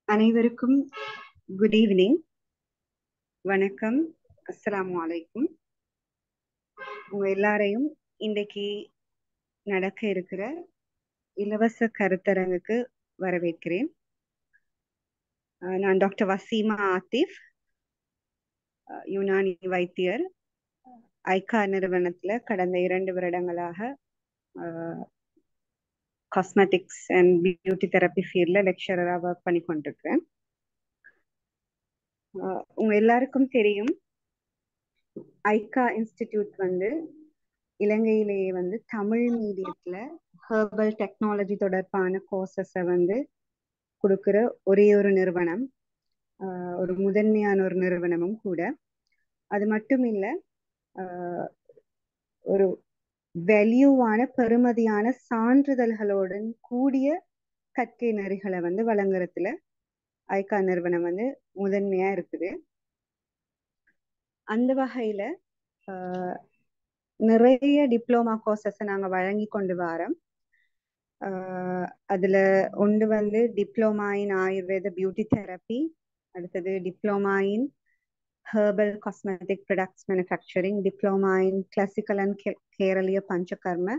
அனைவருக்கும் good evening, வணக்கம், அஸ்ஸலாமு அலைக்கும். உங்க எல்லாரையும் இன்றைக்கு நடக்க இருக்கிற இலவச கருத்தரங்குக்கு வரவேற்கிறேன். நான் டாக்டர் வசீமா ஆத்திஃப், யுனானி வைத்தியர். ஐகா நிறுவனத்துல கடந்த 2 வருடங்களாக காஸ்மெட்டிக்ஸ் அண்ட் பியூட்டி தெரப்பி ஃபீல்ட்ல லெக்சரராக ஒர்க் பண்ணி கொண்டிருக்கிறேன். உங்க எல்லாருக்கும் தெரியும், ஐகா இன்ஸ்டிடியூட் இலங்கையிலேயே தமிழ் மீடியத்துல ஹெர்பல் டெக்னாலஜி தொடர்பான கோர்சஸை கொடுக்கிற ஒரே ஒரு நிறுவனம், ஒரு முதன்மையான ஒரு நிறுவனமும் கூட. அது மட்டும் இல்ல, ஒரு வேல்யூவான பெறுமதியான சான்றிதழ்களுடன் கூடிய கற்கை நெறிகளை வழங்குறதுல ஐகா நிறுவனம் முதன்மையா இருக்குது. அந்த வகையில நிறைய டிப்ளோமா கோர்சஸை நாங்க வழங்கி கொண்டு வரோம். அதுல ஒன்று diploma in Ayurveda beauty therapy, அடுத்தது diploma in herbal cosmetic products manufacturing, diploma in classical and Keraliya Panchakarma,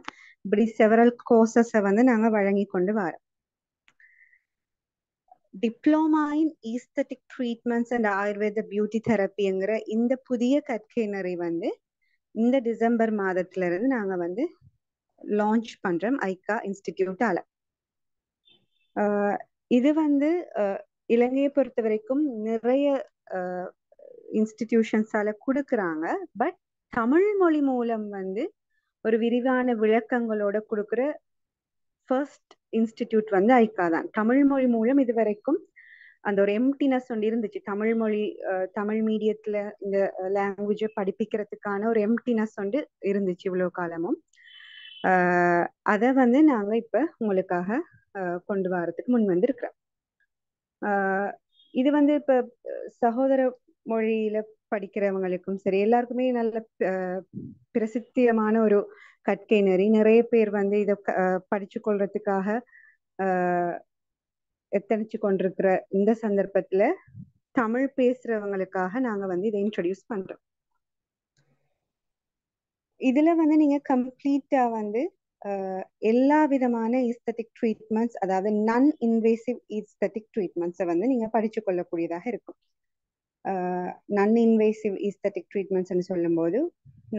இப்படி செவரல் கோர்சஸை நாங்க வழங்கி கொண்டு வரோம். Diploma in aesthetic treatments and Ayurveda beauty தெரப்பிங்கிற இந்த புதிய கற்கை நெறி இந்த டிசம்பர் மாதத்துல இருந்து நாங்க லான்ச் பண்றோம் ஐகா இன்ஸ்டிடியூட்டால. இது இலங்கையை பொறுத்த வரைக்கும் நிறைய இன்ஸ்டிடியூஷன்ஸால கொடுக்குறாங்க. பட் தமிழ் மொழி மூலம் ஒரு விரிவான விளக்கங்களோட கொடுக்குற ஃபர்ஸ்ட் இன்ஸ்டிடியூட் ஐகா தான். தமிழ் மொழி மூலம் இதுவரைக்கும் அந்த ஒரு எம்டினஸ் ஒன்று இருந்துச்சு. தமிழ் மொழி தமிழ் மீடியத்துல இந்த லாங்குவேஜை படிப்பிக்கிறதுக்கான ஒரு எம்டினஸ் ஒன்று இருந்துச்சு இவ்வளோ காலமும். அதை வந்து நாங்க இப்ப உங்களுக்காக கொண்டு வரதுக்கு முன் வந்து இருக்கிறோம். இது வந்து இப்ப சகோதர மொழியில படிக்கிறவங்களுக்கும் சரி, எல்லாருக்குமே நல்ல பிரசித்தியமான ஒரு கற்கை நெறி. நிறைய பேர் வந்து இதை படிச்சு கொள்றதுக்காக எத்தனிச்சு கொண்டிருக்கிற இந்த சந்தர்ப்பத்துல தமிழ் பேசுறவங்களுக்காக நாங்க வந்து இதை இன்ட்ரடியூஸ் பண்றோம். இதுல வந்து நீங்க கம்ப்ளீட்டா வந்து எல்லா விதமான ஈஸ்தட்டிக் ட்ரீட்மெண்ட்ஸ், அதாவது நான் இன்வேசிவ் ஈஸ்தட்டிக் ட்ரீட்மெண்ட்ஸை வந்து நீங்க படிச்சு கொள்ளக்கூடியதாக இருக்கும். நான் இன்வேசிவ் ஈஸ்தட்டிக் ட்ரீட்மெண்ட்ஸ்ன்னு சொல்லும்போது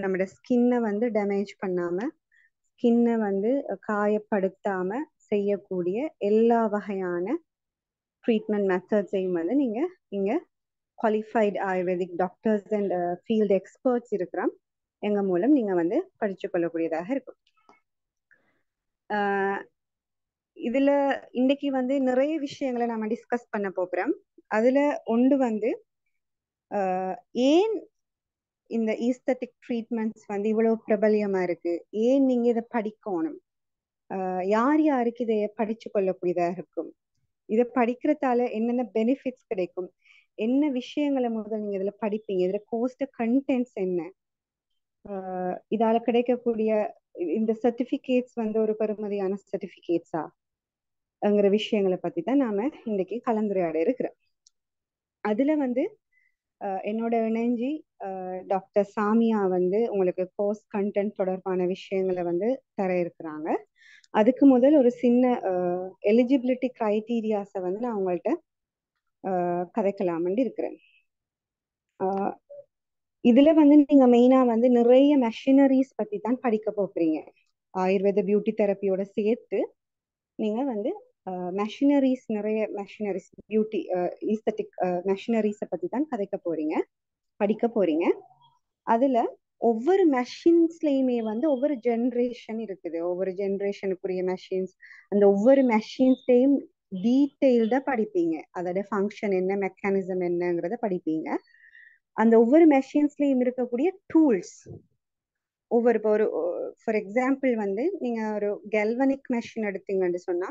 நம்மளோட ஸ்கின்னை வந்து டேமேஜ் பண்ணாம, ஸ்கின்னை வந்து காயப்படுத்தாம செய்யக்கூடிய எல்லா வகையான ட்ரீட்மெண்ட் மெத்தட்ஸையும் வந்து நீங்க இங்க qualified ayurvedic doctors and field experts இருக்கிறோம் எங்க மூலம் நீங்க வந்து படிச்சு கொள்ளக்கூடியதாக இருக்கும். இதுல இன்னைக்கு வந்து நிறைய விஷயங்களை நம்ம டிஸ்கஸ் பண்ண போகிறோம். அதுல ஒன்று வந்து ஏன் இந்த ஈஸ்தட்டிக் ட்ரீட்மெண்ட்ஸ் வந்து இவ்வளவு பிரபலியமா இருக்கு, ஏன் நீங்க இதை படிக்கணும், யார் யாருக்கு இதை படிச்சு கொள்ளக்கூடியதாக இருக்கும், இதை படிக்கிறதால என்னென்ன பெனிஃபிட்ஸ் கிடைக்கும், என்ன விஷயங்களை முதல் நீங்க இதுல படிப்பீங்க, இதுல கோர்ஸ் கண்டென்ட்ஸ் என்ன, இதால கிடைக்கக்கூடிய இந்த சர்டிபிகேட்ஸ் வந்து ஒரு பெருமதியான சர்டிபிகேட்ஸாங்கிற விஷயங்களை பத்தி தான் நாம இன்னைக்கு கலந்துரையாட இருக்கிறோம். அதுல வந்து என்னோட இணைஞ்சி டாக்டர் சாமியா வந்து உங்களுக்கு கோர்ஸ் கண்டென்ட் தொடர்பான விஷயங்களை வந்து தர இருக்கிறாங்க. அதுக்கு முதல் ஒரு சின்ன எலிஜிபிலிட்டி கிரைட்டீரியாஸை வந்து நான் உங்கள்கிட்ட கதைக்கலாம்னு இருக்கிறேன். இதுல வந்து நீங்க மெயினா வந்து நிறைய மெஷினரிஸ் பத்தி தான் படிக்க போறீங்க. ஆயுர்வேத பியூட்டி தெரப்பியோட சேர்த்து நீங்க வந்து மெஷினரிஸ், நிறைய மெஷினரிஸ், பியூட்டி ஈஸ்தட்டிக் மெஷினரிஸை பத்தி தான் கதைக்க போறீங்க, படிக்க போறீங்க. அதுல ஒவ்வொரு மெஷின்ஸ்லயுமே வந்து ஒவ்வொரு ஜென்ரேஷன் இருக்குது, ஒவ்வொரு ஜென்ரேஷனுக்குரிய மெஷின்ஸ், அந்த ஒவ்வொரு மெஷின்ஸ்டையும் டீட்டெயில்டா படிப்பீங்க. அதோட ஃபங்க்ஷன் என்ன, மெக்கானிசம் என்னங்கிறத படிப்பீங்க. அந்த ஒவ்வொரு மெஷின்ஸ்லயும் இருக்கக்கூடிய டூல்ஸ் ஒவ்வொரு, இப்போ ஒரு ஃபார் எக்ஸாம்பிள் வந்து நீங்க ஒரு கல்வனிக் மெஷின் எடுத்தீங்கன்னு சொன்னா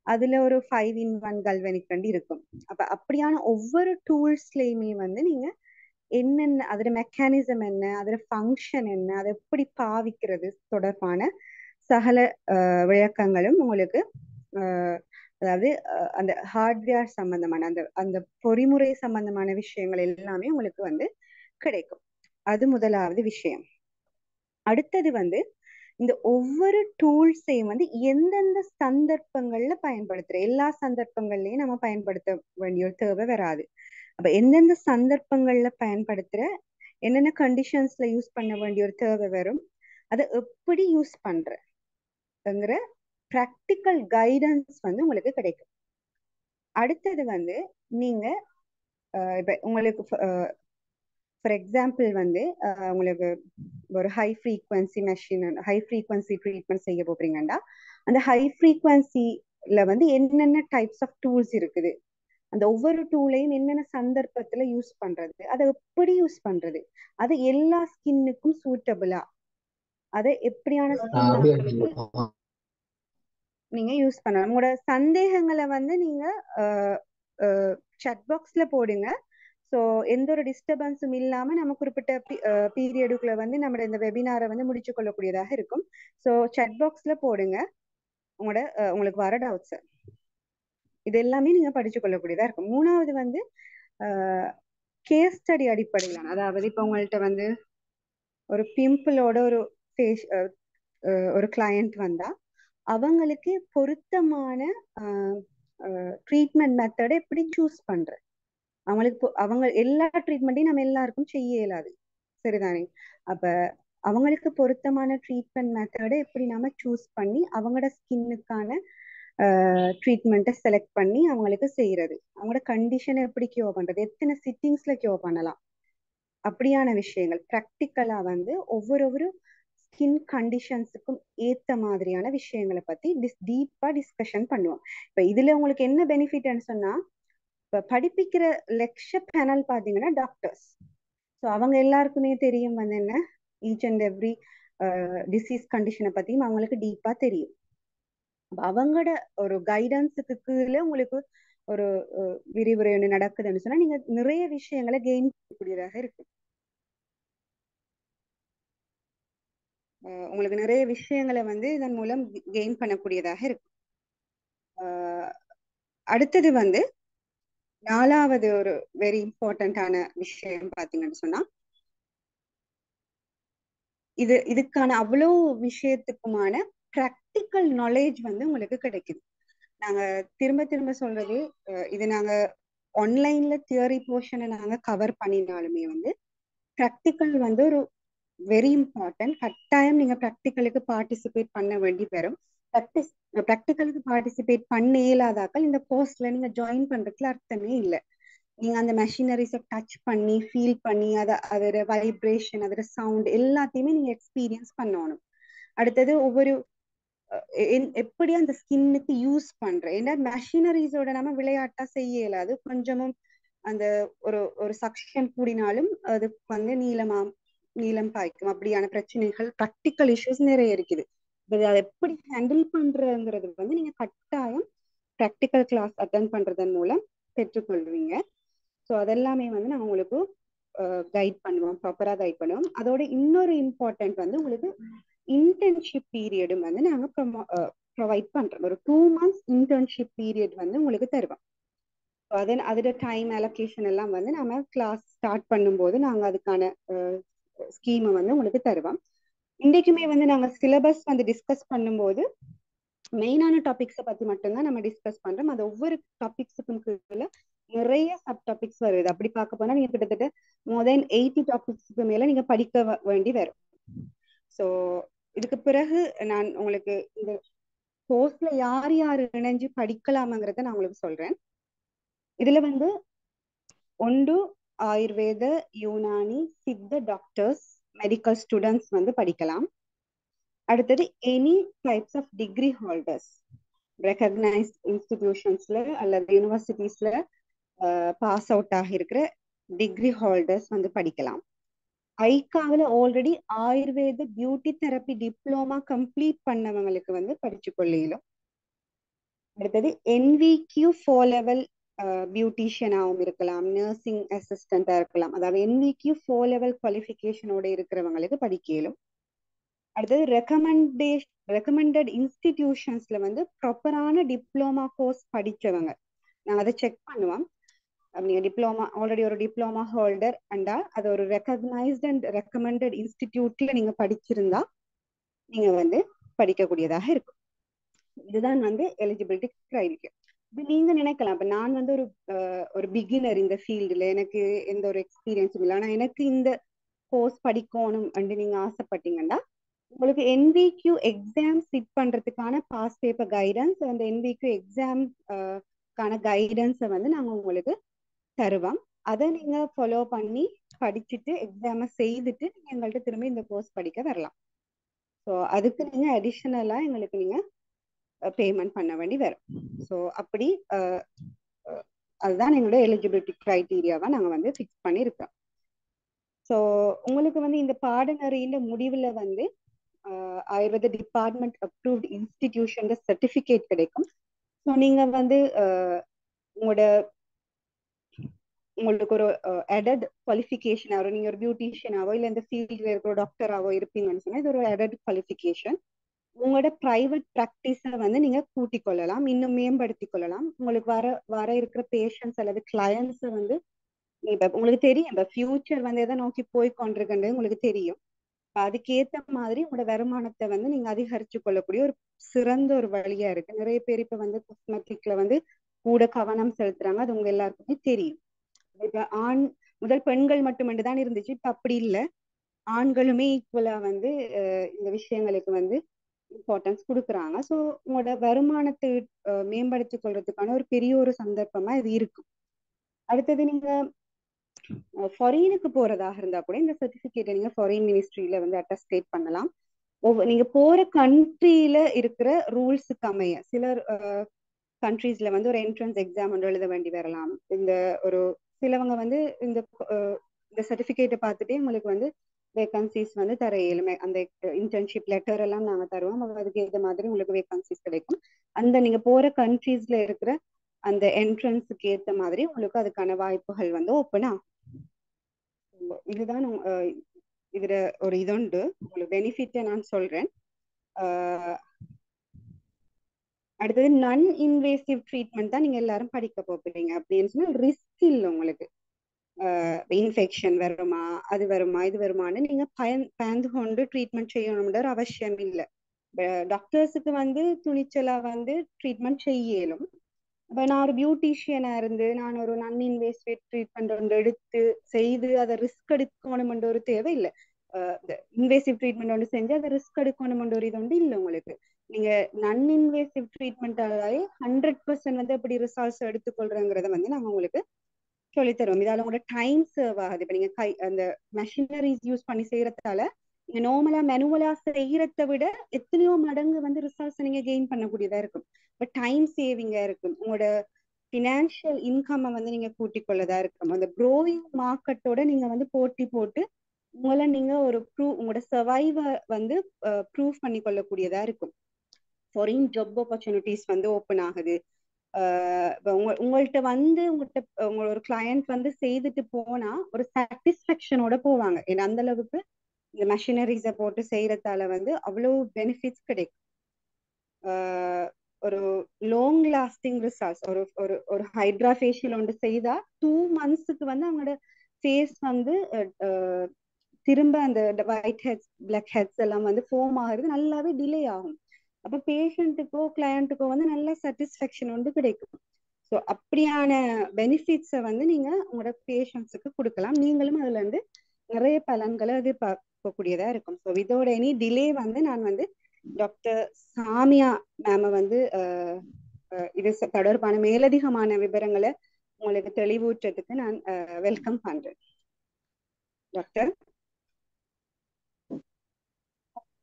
அதுல ஒரு 5-in-1 கல்வனிக் வண்டி இருக்கும். அப்ப அப்படியான ஒவ்வொரு டூல்ஸ்லயுமே வந்து நீங்க என்னென்ன அதோட மெக்கானிசம் என்ன, அதோட ஃபங்க்ஷன் என்ன, அதை எப்படி பாவிக்கிறது தொடர்பான சகல விளக்கங்களும் உங்களுக்கு அதாவது அந்த ஹார்ட்வேர் சம்பந்தமான அந்த அந்த பொறிமுறை சம்பந்தமான விஷயங்கள் எல்லாமே உங்களுக்கு வந்து கிடைக்கும். அது முதலாவது விஷயம். அடுத்தது வந்து இந்த ஒவ்வொரு டூல்ஸையும் வந்து எந்தெந்த சந்தர்ப்பங்கள்ல பயன்படுத்துற, எல்லா சந்தர்ப்பங்கள்லயும் நம்ம பயன்படுத்த வேண்டிய ஒரு தேவை வராது. அப்ப எந்தெந்த சந்தர்ப்பங்கள்ல பயன்படுத்துற, என்னென்ன கண்டிஷன்ஸ்ல யூஸ் பண்ண வேண்டிய ஒரு தேவை வரும், அதை எப்படி யூஸ் பண்றங்கிற ப்ராக்டிக்கல் கைடன்ஸ் வந்து உங்களுக்கு கிடைக்கும். அடுத்தது வந்து நீங்க இப்ப உங்களுக்கு ஃபார் எக்ஸாம்பிள் வந்து உங்களுக்கு ஒரு high frequency machine, high frequency treatment செய்ய போறீங்கன்னா அந்த ஹை ஃப்ரீக்வன்சில வந்து என்னென்ன டைப்ஸ் ஆஃப் டூல்ஸ் இருக்குது, அந்த ஒவ்வொரு டூலையும் என்னென்ன சந்தர்ப்பத்துல யூஸ் பண்றது, அதை எப்படி யூஸ் பண்றது, அது எல்லா ஸ்கின்னுக்கும் சூட்டபிளா, அதை எப்படியான ஸ்கின் ஆட்களுக்கு நீங்க யூஸ் பண்ணலாம். உங்களோட சந்தேகங்களை வந்து நீங்க சாட் பாக்ஸ்ல போடுங்க. ஸோ எந்த ஒரு டிஸ்டர்பன்ஸும் இல்லாம நம்ம குறிப்பிட்ட பீரியடுக்குள்ள வந்து நம்ம இந்த வெபினாரை வந்து முடிச்சு கொள்ளக்கூடியதாக இருக்கும். ஸோ சாட் பாக்ஸ்ல போடுங்க உங்களுக்கு வர டவுட்ஸ். இது எல்லாமே நீங்க படிச்சு கொள்ளக்கூடியதா இருக்கும். மூணாவது வந்து கேஸ் ஸ்டடி அடிப்படையிலான, அதாவது இப்ப உங்கள்கிட்ட வந்து ஒரு பிம்பிளோட ஒரு ஃபேஸ் ஒரு கிளையண்ட் வந்தா அவங்களுக்கு பொருத்தமான ட்ரீட்மெண்ட் மெத்தடை எப்படி சூஸ் பண்ற, அவங்களுக்கு அவங்க எல்லா ட்ரீட்மெண்ட்டையும் நம்ம எல்லாருக்கும் செய்ய இயலாது, சரிதானே? அப்ப அவங்களுக்கு பொருத்தமான ட்ரீட்மெண்ட் மெத்தடை எப்படி நாம சூஸ் பண்ணி அவங்களோட ஸ்கின்னுக்கான ட்ரீட்மெண்ட்டை செலக்ட் பண்ணி அவங்களுக்கு செய்யறது, அவங்களோட கண்டிஷனை எப்படி கியூர் பண்றது, எத்தனை சிட்டிங்ஸ்ல கியூர் பண்ணலாம், அப்படியான விஷயங்கள் ப்ராக்டிக்கலா வந்து ஒவ்வொரு ஸ்கின் கண்டிஷன்ஸுக்கும் ஏத்த மாதிரியான விஷயங்களை பத்தி டீப்பா டிஸ்கஷன் பண்ணுவோம். இப்ப இதுல உங்களுக்கு என்ன பெனிஃபிட்னு சொன்னா, இப்போ படிப்பிக்கிற லெக்சர் பேனல் பார்த்தீங்கன்னா டாக்டர்ஸ். ஸோ அவங்க எல்லாருக்குமே தெரியும் வந்து என்ன ஈச் அண்ட் எவ்ரி டிசீஸ் கண்டிஷனை பற்றியும் அவங்களுக்கு டீப்பாக தெரியும். அவங்களோட ஒரு கைடன்ஸுக்கு கீழே உங்களுக்கு ஒரு விரிவுரை ஒன்று நடக்குதுன்னு சொன்னா நீங்க நிறைய விஷயங்களை கெயின் பண்ணக்கூடியதாக இருக்கு. உங்களுக்கு நிறைய விஷயங்களை வந்து இதன் மூலம் கெயின் பண்ணக்கூடியதாக இருக்கு. அடுத்தது வந்து 4வது ஒரு வெரி இம்பார்ட்டன்டான விஷயம் பாத்தீங்கன்னு சொன்னா இதுக்கான அவ்வளோ விஷயத்துக்குமான ப்ராக்டிக்கல் நாலேஜ் வந்து உங்களுக்கு கிடைக்குது. நாங்க திரும்ப திரும்ப சொல்றது இது நாங்க ஆன்லைன்ல தியரி போர்ஷனை நாங்க கவர் பண்ணினாலுமே வந்து ப்ராக்டிக்கல் வந்து ஒரு வெரி இம்பார்ட்டன்ட். கட்டாயம் நீங்க ப்ராக்டிக்கலுக்கு பார்ட்டிசிபேட் பண்ண வேண்டி வரும். ப்ராக்டிக்கலுக்கு பார்ட்டிசிபேட் பண்ண இயலாதாக்கள் இந்த கோர்ஸ்ல நீங்க ஜாயின் பண்றதுல அர்த்தமே இல்லை. நீங்க அந்த மெஷினரிஸை டச் பண்ணி ஃபீல் பண்ணி அதோட வைப்ரேஷன் அதோட சவுண்ட் எல்லாத்தையுமே நீங்க எக்ஸ்பீரியன்ஸ் பண்ணணும். அடுத்தது ஒவ்வொரு எப்படி அந்த ஸ்கின்னுக்கு யூஸ் பண்றேன். ஏன்னா மெஷினரிஸோட நம்ம விளையாட்டா செய்ய இயலாது. கொஞ்சமும் அந்த ஒரு ஒரு சக்ஷன் கூடினாலும் அது வந்து நீளம் பாய்க்கும். அப்படியான பிரச்சனைகள் ப்ராக்டிக்கல் இஷ்யூஸ் நிறைய இருக்குது. அதை எப்படி ஹேண்டில் பண்றதுங்கிறது வந்து நீங்க கட்டாயம் ப்ராக்டிக்கல் கிளாஸ் அட்டன் பண்றதன் மூலம் பெற்றுக்கொள்வீங்க. ஸோ அதெல்லாமே வந்து நான் உங்களுக்கு கைட் பண்ணுவோம், ப்ராப்பரா கைட் பண்ணுவோம். அதோட இன்னொரு இம்பார்ட்டன்ட் வந்து உங்களுக்கு இன்டர்ன்ஷிப் பீரியடும் வந்து நாங்க ப்ரொவைட் பண்றோம். ஒரு 2 months இன்டர்ன்ஷிப் பீரியட் வந்து உங்களுக்கு தருவோம். அதோட டைம் அலோகேஷன் எல்லாம் வந்து நம்ம கிளாஸ் ஸ்டார்ட் பண்ணும்போது நாங்க அதுக்கான ஸ்கீமை வந்து உங்களுக்கு தருவோம். இன்றைக்குமே வந்து நாங்க சிலபஸ் வந்து டிஸ்கஸ் பண்ணும்போது மெயினான டாபிக்ஸை பத்தி மட்டும்தான் நம்ம டிஸ்கஸ் பண்றோம். அது ஒவ்வொரு டாபிக்ஸுக்கும் கீழே நிறைய சப் டாபிக்ஸ் வருது. அப்படி பார்க்க போனா நீங்க கிட்டத்தட்ட மோர் தென் 80 டாபிக்ஸ்க்கு மேல நீங்க படிக்க வேண்டி வரும். ஸோ இதுக்கு பிறகு நான் உங்களுக்கு இந்த கோர்ஸ்ல யார் யார் இணைஞ்சு படிக்கலாமாங்கிறத நான் உங்களுக்கு சொல்றேன். இதுல வந்து ஒன்று ஆயுர்வேத, யூனானி, சித்த டாக்டர்ஸ், மெடிக்கல் ஸ்டூடெண்ட்ஸ் வந்து படிக்கலாம். அடுத்தது any types of degree holders recognised இன்ஸ்டிடியூஷன்ஸ்ல அல்லது யூனிவர்சிட்டிஸ்ல பாஸ் அவுட் ஆகியிருக்கிற டிகிரி ஹோல்டர்ஸ் வந்து படிக்கலாம். ஐகாவில் already Ayurveda beauty therapy diploma complete பண்ணவங்களுக்கு வந்து படிச்சு கொள்ளையிலும். அடுத்தது NVQ 4 லெவல் பியூட்டிஷியனாகவும் இருக்கலாம், நர்சிங் அசிஸ்டண்டா இருக்கலாம். அதாவது NVQ 4 லெவல் குவாலிஃபிகேஷனோட இருக்கிறவங்களுக்கு படிக்கலும். அடுத்தது ரெக்கமெண்டட் இன்ஸ்டிடியூஷன்ஸ்ல வந்து ப்ராப்பரான டிப்ளோமா கோர்ஸ் படிச்சவங்க நாங்கள் அதை செக் பண்ணுவோம். நீங்க டிப்ளோமா ஆல்ரெடி ஒரு டிப்ளோமா ஹோல்டர் அண்டா அது ஒரு ரெக்கக்னைஸ்ட் அண்ட் ரெக்கமெண்டட் இன்ஸ்டிடியூட்ல நீங்க படிச்சிருந்தா நீங்க வந்து படிக்கக்கூடியதாக இருக்கும். இதுதான் வந்து எலிஜிபிலிட்டி கிரைட்டீரியா. இது நீங்க நினைக்கலாம், இப்ப நான் வந்து ஒரு பிகினர் இந்த ஃபீல்டுல, எனக்கு எந்த ஒரு எக்ஸ்பீரியன்ஸும் இல்லை, ஆனா எனக்கு இந்த கோர்ஸ் படிக்கணும் அப்படின்னு நீங்க ஆசைப்பட்டீங்கன்னா உங்களுக்கு NVQ எக்ஸாம் சிட் பண்றதுக்கான பாஸ் பேப்பர் கைடன்ஸ், அந்த NVQ எக்ஸாம் கைடன்ஸை வந்து நாங்க உங்களுக்கு தருவோம். அதை நீங்க ஃபாலோ பண்ணி படிச்சுட்டு எக்ஸாமை செய்துட்டு நீங்க எங்கள்கிட்ட திரும்பி இந்த கோர்ஸ் படிக்க வரலாம். ஸோ அதுக்கு நீங்க அடிஷனலா எங்களுக்கு நீங்க பேமெண்ட் பண்ண வேண்டி வரும். ஸோ அப்படி அதுதான் எங்களோட எலிஜிபிலிட்டி கிரைட்டீரியாவை நாங்க வந்து ஃபிக்ஸ் பண்ணியிருக்கோம். ஸோ உங்களுக்கு வந்து இந்த பாடநெறியில முடிவுல வந்து ஆயுர்வேத டிபார்ட்மெண்ட் அப்ரூவ்ட் இன்ஸ்டிடியூஷன் சர்டிபிகேட் கிடைக்கும். ஸோ நீங்க வந்து உங்களுக்கு ஒரு அடட் குவாலிஃபிகேஷனாவோ, நீங்க ஒரு பியூட்டிஷியனாவோ இல்லை இந்த ஃபீல்டில் இருக்கிற டாக்டராவோ இருப்பீங்கன்னு சொன்னா இது ஒரு அடட் குவாலிஃபிகேஷன். உங்களோட பிரைவேட் ப்ராக்டிஸை வந்து நீங்க கூட்டிக் கொள்ளலாம், இன்னும் மேம்படுத்திக் கொள்ளலாம். உங்களுக்கு வர இருக்கிற பேஷண்ட்ஸ் அல்லது கிளையன்ஸை வந்து இப்ப உங்களுக்கு தெரியும் இப்ப ஃபியூச்சர் வந்து எதை நோக்கி போய் கொண்டிருக்குன்றது உங்களுக்கு தெரியும். அதுக்கேற்ற மாதிரி உங்களோட வருமானத்தை வந்து நீங்க அதிகரிச்சு கொள்ளக்கூடிய ஒரு சிறந்த ஒரு வழியா இருக்கு. நிறைய பேர் இப்ப வந்து காஸ்மெட்டிக்ல வந்து கூட கவனம் செலுத்துறாங்க, அது உங்க எல்லாருக்குமே தெரியும். இப்ப முதல் பெண்கள் மட்டும் தான் இருந்துச்சு, இப்ப அப்படி இல்லை, ஆண்களுமே ஈக்குவலா வந்து இந்த விஷயங்களுக்கு வந்து இம்பார்ட்டன்ஸ் கொடுக்குறாங்க. ஸோ உங்களோட வருமானத்தை மேம்படுத்திக் கொள்றதுக்கான ஒரு பெரிய ஒரு சந்தர்ப்பமா இது இருக்கும். அடுத்தது நீங்க ஃபாரினுக்கு போறதாக இருந்தா கூட இந்த சர்டிபிகேட்டை நீங்க ஃபாரின் மினிஸ்ட்ரியில வந்து அட்டஸ்டேட் பண்ணலாம். நீங்க போற கண்ட்ரியில இருக்கிற ரூல்ஸுக்கு அமைய சிலர் கண்ட்ரீஸ்ல வந்து ஒரு என்ட்ரன்ஸ் எக்ஸாம் ஒன்று எழுத வேண்டி வரலாம். இந்த ஒரு சிலவங்க வந்து இந்த இந்த சர்டிஃபிகேட்டை பார்த்துட்டே உங்களுக்கு வந்து வேகன்சிஸ் வந்து தர இயலுமே. அந்த இன்டர்ன்ஷிப் லெட்டர் எல்லாம் நாங்கள் தருவோம். அதுக்கு ஏற்ற மாதிரி உங்களுக்கு வேகன்சிஸ் கிடைக்கும். அந்த நீங்க போற கண்ட்ரீஸ்ல இருக்கிற அந்த என்ட்ரன்ஸுக்கு ஏற்ற மாதிரி உங்களுக்கு அதுக்கான வாய்ப்புகள் வந்து ஓப்பன் ஆகும். இதுதான் இதுல ஒரு இதுண்டு உங்களுக்கு பெனிஃபிட்டை நான் சொல்றேன். அடுத்தது நான் இன்வேசிவ் ட்ரீட்மெண்ட் தான் நீங்க எல்லாரும் படிக்க போறீங்க அப்படின்னு சொன்னா ரிஸ்க் இல்லை உங்களுக்கு. இன்ஃபெக்ஷன் வருமா, அது வருமா, இது வருமானு நீங்க பயந்து கொண்டு ட்ரீட்மெண்ட் செய்யணும்ன்ற அவசியம் இல்லை. டாக்டர்ஸுக்கு வந்து துணிச்சலா வந்து ட்ரீட்மெண்ட் செய்யலும். இப்போ நான் ஒரு பியூட்டிஷியனா இருந்து நான் ஒரு நான் இன்வேசிவ் ட்ரீட்மெண்ட் ஒன்று எடுத்து செய்து அதை ரிஸ்க் எடுக்கணும்ன்ற ஒரு தேவை இல்லை. இன்வேசிவ் ட்ரீட்மெண்ட் ஒன்று செஞ்சு அதை ரிஸ்க் எடுக்கணும்ன்ற ஒரு இது ஒன்று இல்லை உங்களுக்கு. நீங்க நான் இன்வேசிவ் ட்ரீட்மெண்ட்டாலே 100% வந்து எப்படி ரிசல்ட்ஸ் எடுத்துக்கொள்றங்கிறத வந்து நாங்க உங்களுக்கு சொல்லித்தருவோம். இதால உங்களோட டைம் சேவ் ஆகுது. இப்ப நீங்க அந்த மெஷினரிஸ் யூஸ் பண்ணி செய்யறதால நீங்க நார்மலா மேனுவலா செய்யறதை விட எத்தனையோ மடங்கு வந்து ரிசல்ட்ஸ் நீங்க கெயின் பண்ணக்கூடியதா இருக்கும். பட் டைம் சேவிங்கா இருக்கும். உங்களோட பினான்சியல் இன்கம் வந்து நீங்க கூட்டிக் கொள்ளதா இருக்கும். அந்த க்ரோவிங் மார்க்கெட்டோட நீங்க வந்து போட்டி போட்டு உங்களை நீங்க ஒரு உங்களோட சர்வைவை வந்து ப்ரூவ் பண்ணி கொள்ளக்கூடியதா இருக்கும். ஃபாரின் ஜாப் ஆப்பர்ச்சுனிட்டிஸ் வந்து ஓப்பன் ஆகுது. உங்கள்கிட்ட வந்து உங்களோட ஒரு கிளையண்ட் வந்து செய்துட்டு போனா ஒரு சாட்டிஸ்ஃபேக்ஷனோட போவாங்க. ஏன்னா அந்த அளவுக்கு இந்த மெஷினரிஸை போட்டு செய்யறதால வந்து அவ்வளவு பெனிஃபிட்ஸ் கிடைக்கும். ஒரு லாங் லாஸ்டிங் ரிசல்ட்ஸ். ஒரு ஒரு ஒரு ஹைட்ரா ஃபேஷியல் ஒன்று செய்தா 2 monthsக்கு வந்து அவங்களோட ஃபேஸ் வந்து திரும்ப அந்த ஒயிட் ஹெட்ஸ் பிளாக் ஹெட்ஸ் எல்லாம் வந்து ஃபார்ம் ஆகுறது நல்லாவே டிலே ஆகும். அப்ப பேஷண்ட்டுக்கோ கிளையண்ட்டுக்கோ வந்து நல்ல சாட்டிஸ்ஃபேக்ஷன் வந்து கிடைக்கும். ஸோ அப்படியான பெனிஃபிட்ஸை வந்து நீங்க உங்களோட பேஷண்ட்ஸுக்கு கொடுக்கலாம். நீங்களும் அதுல இருந்து நிறைய பலன்களை எதிர்பார்க்கக்கூடியதா இருக்கும். ஸோ விதோட எனி டிலே வந்து நான் வந்து டாக்டர் சாமியா மேம வந்து இது தொடர்பான மேலதிகமான விவரங்களை உங்களுக்கு தெளிவூற்றத்துக்கு நான் வெல்கம் பண்றேன். Doctor.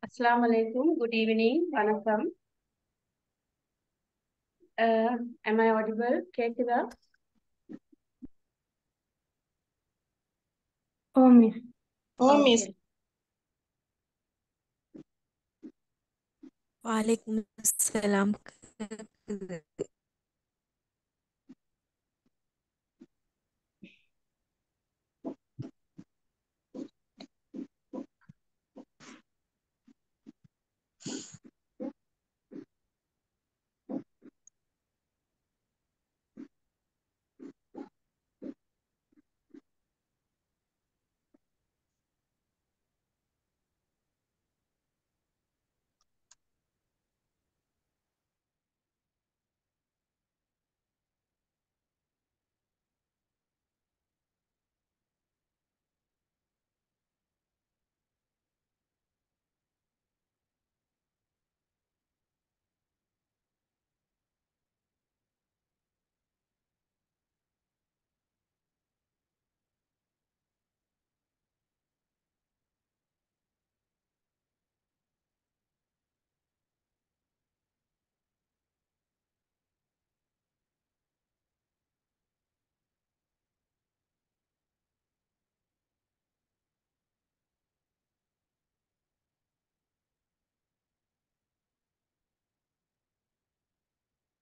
Assalamu alaikum. Good evening. Vanakkam. Am I audible? கேக்குதா? Oh, miss. Oh, miss. Walaikum assalam.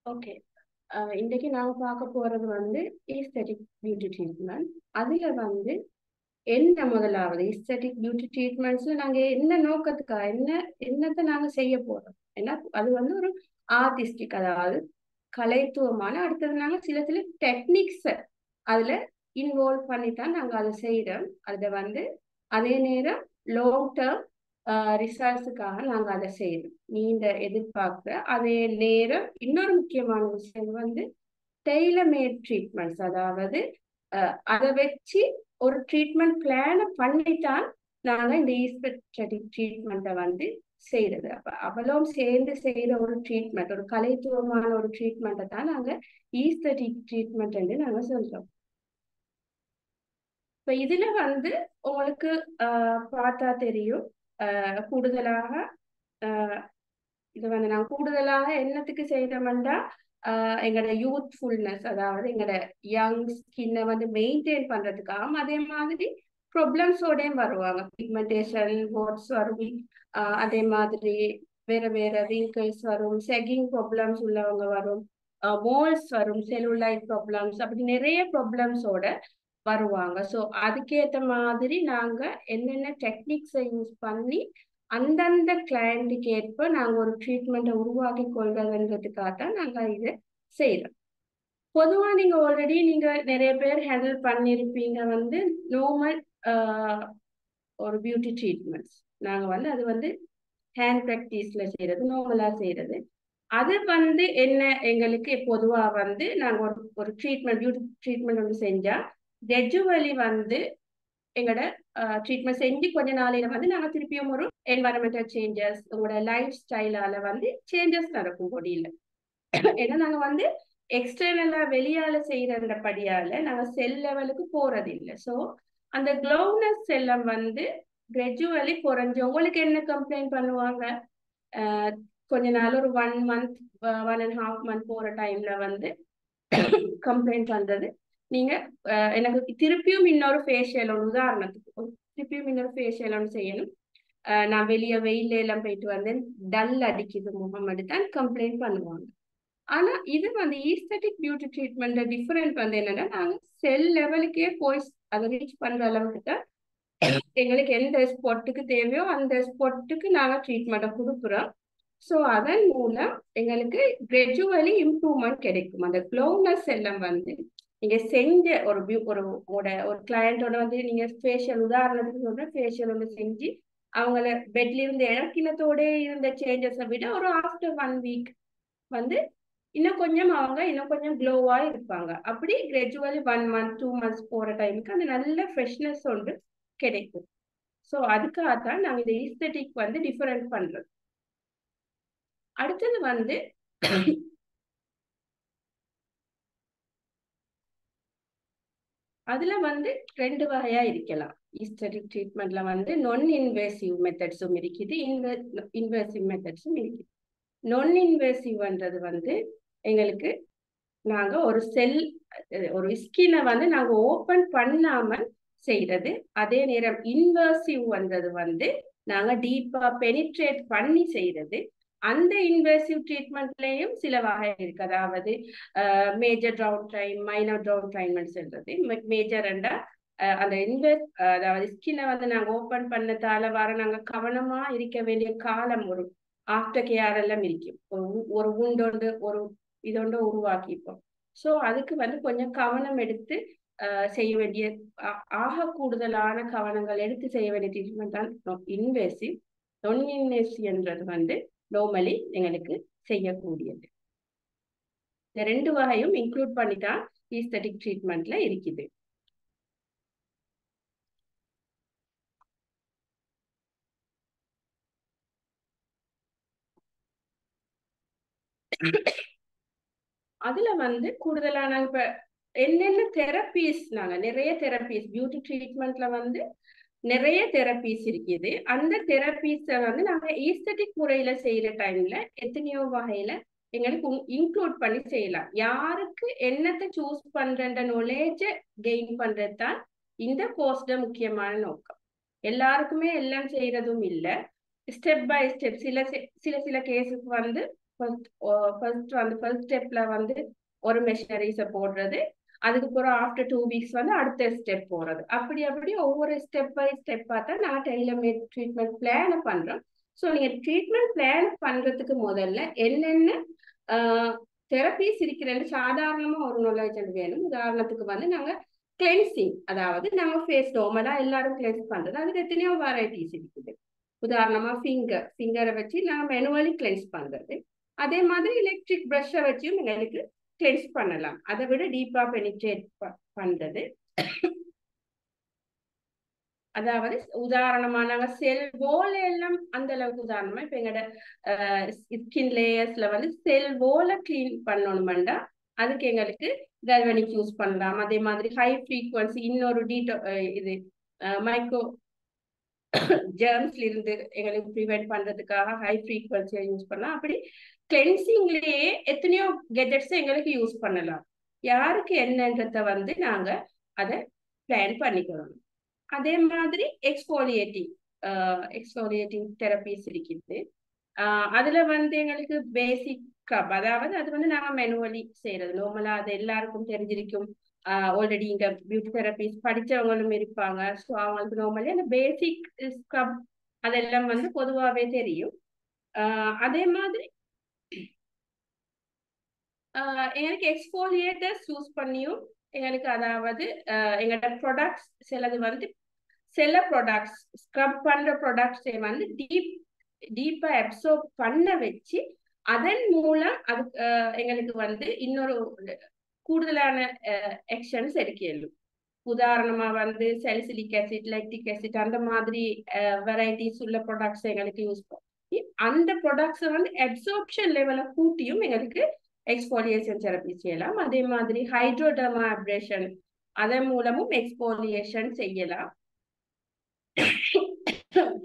Okay. இன்னைக்கு நாங்க பார்க்க போறது வந்து ஈஸ்தெட்டிக் பியூட்டி ட்ரீட்மெண்ட். அதுல வந்து என்ன முதலாவது ஈஸ்தெட்டிக் பியூட்டி ட்ரீட்மெண்ட்ஸ்ல நாங்க என்ன நோக்கத்துக்காக என்னத்தை நாங்க செய்ய போறோம். ஏன்னா அது வந்து ஒரு ஆர்டிஸ்டிக், அதாவது கலைத்துவமான, அடுத்தது நாங்க சில டெக்னிக்ஸ் அதுல இன்வால்வ் பண்ணித்தான் நாங்க அதை செய்யறோம். அதை வந்து அதே நேரம் லாங் டேர்ம் ரிசல்ட்ஸுக்காக நாங்க அதை செய்யறோம். நீண்ட எதிர்பார்க்கிற அதே நேரம் இன்னொரு முக்கியமான விஷயம் வந்து டெய்லர் மேட் ட்ரீட்மெண்ட்ஸ், அதாவது அதை வச்சு ஒரு ட்ரீட்மெண்ட் பிளான பண்ணித்தான் நாங்க இந்த ஈஸ்தெட்டிக் ட்ரீட்மெண்ட்டை வந்து செய்யறது. அப்ப அவளும் சேர்ந்து செய்யற ஒரு ட்ரீட்மெண்ட், ஒரு கலைத்துவமான ஒரு ட்ரீட்மெண்ட்டை தான் நாங்க ஈஸ்தெட்டிக் ட்ரீட்மெண்ட் என்று நாங்க சொல்றோம். இப்ப இதுல வந்து உங்களுக்கு பார்த்தா தெரியும், கூடுதலாக இது வந்து நான் கூடுதலாக என்னத்துக்கு செய்யறோம்னா எங்களோட யூத்ஃபுல்னஸ், அதாவது எங்களோட யங் ஸ்கின்னை வந்து மெயின்டைன் பண்றதுக்காகவும், அதே மாதிரி ப்ராப்ளம்ஸோடையும் வருவாங்க. பிக்மெண்டேஷன் வாட்ஸ் வரும், அதே மாதிரி வேற வேற விங்கிள்ஸ் வரும், செகிங் ப்ராப்ளம்ஸ் உள்ளவங்க வரும், மோல்ஸ் வரும், செல்லுலைட் ப்ராப்ளம்ஸ், அப்படி நிறைய ப்ராப்ளம்ஸோட வருவாங்க. ஸோ அதுக்கேற்ற மாதிரி நாங்க என்னென்ன டெக்னிக்ஸை யூஸ் பண்ணி அந்தந்த கிளையண்ட்டுக்கு ஏற்ப நாங்க ஒரு ட்ரீட்மெண்ட்டை உருவாக்கி கொள்றதுன்றதுக்காக தான் நாங்க இதை செய்யறோம். பொதுவா நீங்க ஆல்ரெடி நீங்க நிறைய பேர் ஹேண்டில் பண்ணிருப்பீங்க வந்து நார்மல் ஒரு பியூட்டி ட்ரீட்மெண்ட்ஸ். நாங்க வந்து அது வந்து ஹேண்ட் ப்ராக்டிஸ்ல செய்யறது, நார்மலா செய்யறது. அது வந்து என்ன, எங்களுக்கு பொதுவா வந்து நாங்க ஒரு ட்ரீட்மெண்ட், பியூட்டி ட்ரீட்மெண்ட் வந்து செஞ்சா கிராஜுவலி வந்து எங்களோட ட்ரீட்மெண்ட் செஞ்சு கொஞ்ச நாளையில வந்து நாங்க திருப்பியும் ஒரு என்வாரன்மெண்டல் சேஞ்சஸ், உங்களோட லைஃப் ஸ்டைலால வந்து சேஞ்சஸ் நடக்கும் பொடியில. ஏன்னா நாங்க வந்து எக்ஸ்டர்னலா வெளியால செய்யறபடியால நாங்க செல் லெவலுக்கு போறது இல்லை. ஸோ அந்த க்ளோனஸ் செல்லம் வந்து கிராஜுவலி குறைஞ்சு உங்களுக்கு என்ன கம்ப்ளைண்ட் பண்ணுவாங்க, கொஞ்ச நாள் ஒரு 1 month 1.5 month போற டைம்ல வந்து கம்ப்ளைண்ட் பண்றது, நீங்க எனக்கு திருப்பியும் இன்னொரு ஃபேஷியல், உதாரணத்துக்கு திருப்பியும் இன்னொரு ஃபேஷியல் ஒன்று செய்யணும், நான் வெளியே வெயில எல்லாம் போயிட்டு வந்தேன், டல் அடிக்குது முகம் தான் கம்ப்ளைண்ட் பண்ணுவாங்க. ஆனா இது வந்து ஈஸ்தட்டிக் பியூட்டி ட்ரீட்மெண்ட் டிஃபரெண்ட் வந்து என்னன்னா, நாங்க செல் லெவலுக்கே போய் அதை ரீச் பண்ற அளவுக்கு தான் எங்களுக்கு எந்த ஸ்பாட்டுக்கு தேவையோ அந்த ஸ்பாட்டுக்கு நாங்க ட்ரீட்மெண்ட்டை கொடுக்குறோம். ஸோ அதன் மூலம் எங்களுக்கு கிராஜுவலி இம்ப்ரூவ்மெண்ட் கிடைக்கும். அந்த க்ளோனஸ் எல்லாம் வந்து நீங்க செஞ்ச ஒரு கிளையண்டோட வந்து நீங்க ஃபேஷியல், உதாரணத்துக்கு சொல்ற ஃபேஷியல் வந்து செஞ்சு அவங்கள பெட்ல இருந்து இறக்கினத்தோட இருந்த சேஞ்சஸை விட ஒரு ஆஃப்டர் 1 week வந்து இன்னும் கொஞ்சம் க்ளோவா இருப்பாங்க. அப்படி கிராஜுவலி 1 month 2 months போற டைமுக்கு அந்த நல்ல ஃப்ரெஷ்னஸ் ஒன்று கிடைக்கும். ஸோ அதுக்காகத்தான் நாங்க இந்த ஈஸ்தட்டிக் வந்து டிஃபரெண்ட் பண்றோம். அடுத்தது வந்து அதுல வந்து 2 வகையா இருக்கலாம். ஈஸ்தட்டிக் ட்ரீட்மெண்ட்ல வந்து நான் இன்வேசிவ் மெத்தட்ஸும் இருக்குது, இன்வேசிவ் மெத்தட்ஸும் இருக்குது. நான் இன்வேசிவ்ன்றது வந்து எங்களுக்கு நாங்க ஒரு ஸ்கினை வந்து நாங்க ஓபன் பண்ணாமல் செய்யறது. அதே நேரம் இன்வர்சிவ் வந்தது வந்து நாங்க டீப்பா பெனிட்ரேட் பண்ணி செய்யறது. அந்த இன்வெசிவ் ட்ரீட்மெண்ட்லயும் சில வகை இருக்கு. அதாவது major drown time, minor drown time சொல்றது. மேஜர் அந்த அதாவது ஸ்கினை வந்து நாங்க ஓபன் பண்ணதால வர நாங்க கவனமா இருக்க வேண்டிய காலம் ஒரு ஆஃப்டர் கேர் எல்லாம் இருக்கும். ஒரு உண்டொண்டு ஒரு இதொண்டு உருவாக்கிப்போம். ஸோ அதுக்கு வந்து கொஞ்சம் கவனம் எடுத்து செய்ய வேண்டிய ஆக கூடுதலான கவனங்கள் எடுத்து செய்ய வேண்டிய ட்ரீட்மெண்ட் தான் இன்வேசிவ். நான் இன்வேசிவ்ன்றது வந்து நார்மலி எங்களுக்கு செய்யக்கூடியது. இந்த 2 வகையும் இன்க்ளூட் பண்ணிதான் ஈஸ்தட்டிக் ட்ரீட்மெண்ட்ல இருக்குது. அதுல வந்து கூடுதலான இப்ப என்னென்ன தெரப்பீஸ், நாங்க நிறைய தெரப்பீஸ் பியூட்டி ட்ரீட்மெண்ட்ல வந்து நிறைய தெரப்பீஸ் இருக்குது. அந்த தெரப்பீஸை வந்து நாங்க ஈஸ்தட்டிக் முறையில செய்யற டைம்ல எத்தனையோ வகையில எங்களுக்கு இன்க்ளூட் பண்ணி செய்யலாம். யாருக்கு என்னத்தை சூஸ் பண்ற நாலேஜ கெயின் பண்றதுதான் இந்த கோர்ஸ்ல முக்கியமான நோக்கம். எல்லாருக்குமே எல்லாம் செய்யறதும் இல்லை. ஸ்டெப் பை ஸ்டெப் சில கேஸுக்கு வந்து ஃபர்ஸ்ட் ஸ்டெப்ல வந்து ஒரு மெஷினரிஸை போடுறது, அதுக்கப்புறம் ஆஃப்டர் 2 weeks வந்து அடுத்த ஸ்டெப் போறது. அப்படி ஒவ்வொரு ஸ்டெப் பை ஸ்டெப்பா தான் நான் டெய்லர்மேட் ட்ரீட்மெண்ட் பிளான் பண்றோம். ஸோ நீங்க ட்ரீட்மெண்ட் பிளான் பண்றதுக்கு முதல்ல என்னென்ன தெரப்பீஸ் இருக்கிறேன்னு சாதாரணமா ஒரு நாலேஜ் வேணும். உதாரணத்துக்கு வந்து நாங்க கிளென்சிங், அதாவது நாங்க ஃபேஸ் நார்மலா எல்லாரும் கிளென்ஸ் பண்றது, அதுக்கு எத்தனையோ வெரைட்டிஸ் இருக்குது. உதாரணமா ஃபிங்கரை வச்சு நாங்க மேனுவலி கிளென்ஸ் பண்றது. அதே மாதிரி எலக்ட்ரிக் ப்ரஷ்ஷை வச்சும் எங்களுக்கு கிளென்ஸ் பண்ணலாம். அதை விட டீப்பா பெனிட்ரேட் பண்றது. அதாவது உதாரணமா நாங்க செல் வோல எல்லாம் அந்த அளவுக்கு, உதாரணமா இப்ப எங்களோட ஸ்கின் லேயர்ஸ்ல வந்து செல் வோல கிளீன் பண்ணணும்டா அதுக்கு எங்களுக்கு கல்வனிக் யூஸ் பண்ணலாம். அதே மாதிரி ஹை ஃப்ரீக்வன்சி இன்னொரு இது மைக்ரோ ஜெர்ம்ஸ்ல இருந்து எங்களுக்கு ப்ரிவென்ட் பண்றதுக்காக ஹை ஃப்ரீக்வன்சியை யூஸ் பண்ணலாம். அப்படி கிளென்சிங்லயே எத்தனையோ கெஜெட்ஸ் எங்களுக்கு யூஸ் பண்ணலாம். யாருக்கு என்னன்றத வந்து நாங்க அதை பிளான் பண்ணிக்கிறோம். அதே மாதிரி எக்ஸ்ஃபோலியேட்டிங் தெரபிஸ் இருக்குது. அதுல வந்து எங்களுக்கு பேசிக் ஸ்க்ரப், அதாவது அது வந்து நாங்க மேனுவலி செய்யறது. நார்மலா அது எல்லாருக்கும் தெரிஞ்சிருக்கும். ஆல்ரெடி இங்க பியூட்டி தெரபிஸ் படிச்சவங்களும் இருப்பாங்க. ஸோ அவங்களுக்கு நார்மலி அந்த பேசிக் ஸ்க்ரப் அதெல்லாம் வந்து பொதுவாகவே தெரியும். அதே மாதிரி எங்களுக்கு எக்ஸ்ஃபோலியேட்டர்ஸ் யூஸ் பண்ணியும் எங்களுக்கு, அதாவது எங்களோட ப்ராடக்ட்ஸ் சிலது வந்து சில ப்ராடக்ட்ஸ் ஸ்க்ரப் பண்ற ப்ராடக்ட்ஸ் வந்து டீப்பா அப்சர்வ் பண்ண வச்சு அதன் மூலம் அது எங்களுக்கு வந்து இன்னொரு கூடுதலான ஆக்ஷன்ஸ் எடுக்கலும். உதாரணமா வந்து சலிசிலிக் ஆசிட், லாக்டிக் ஆசிட் அந்த மாதிரி வெரைட்டிஸ் உள்ள ப்ராடக்ட்ஸ் எங்களுக்கு யூஸ் பண்ணி அந்த ப்ராடக்ட்ஸ் வந்து அப்சர்ப்ஷன் லெவலை கூட்டியும் எங்களுக்கு எக்ஸ்ஃபோலியேஷன் தெரப்பி செய்யலாம். அதே மாதிரி ஹைட்ரோடர்மா அப்ரேஷன் அதன் மூலமும் எக்ஸ்ஃபோலியேஷன் செய்யலாம்.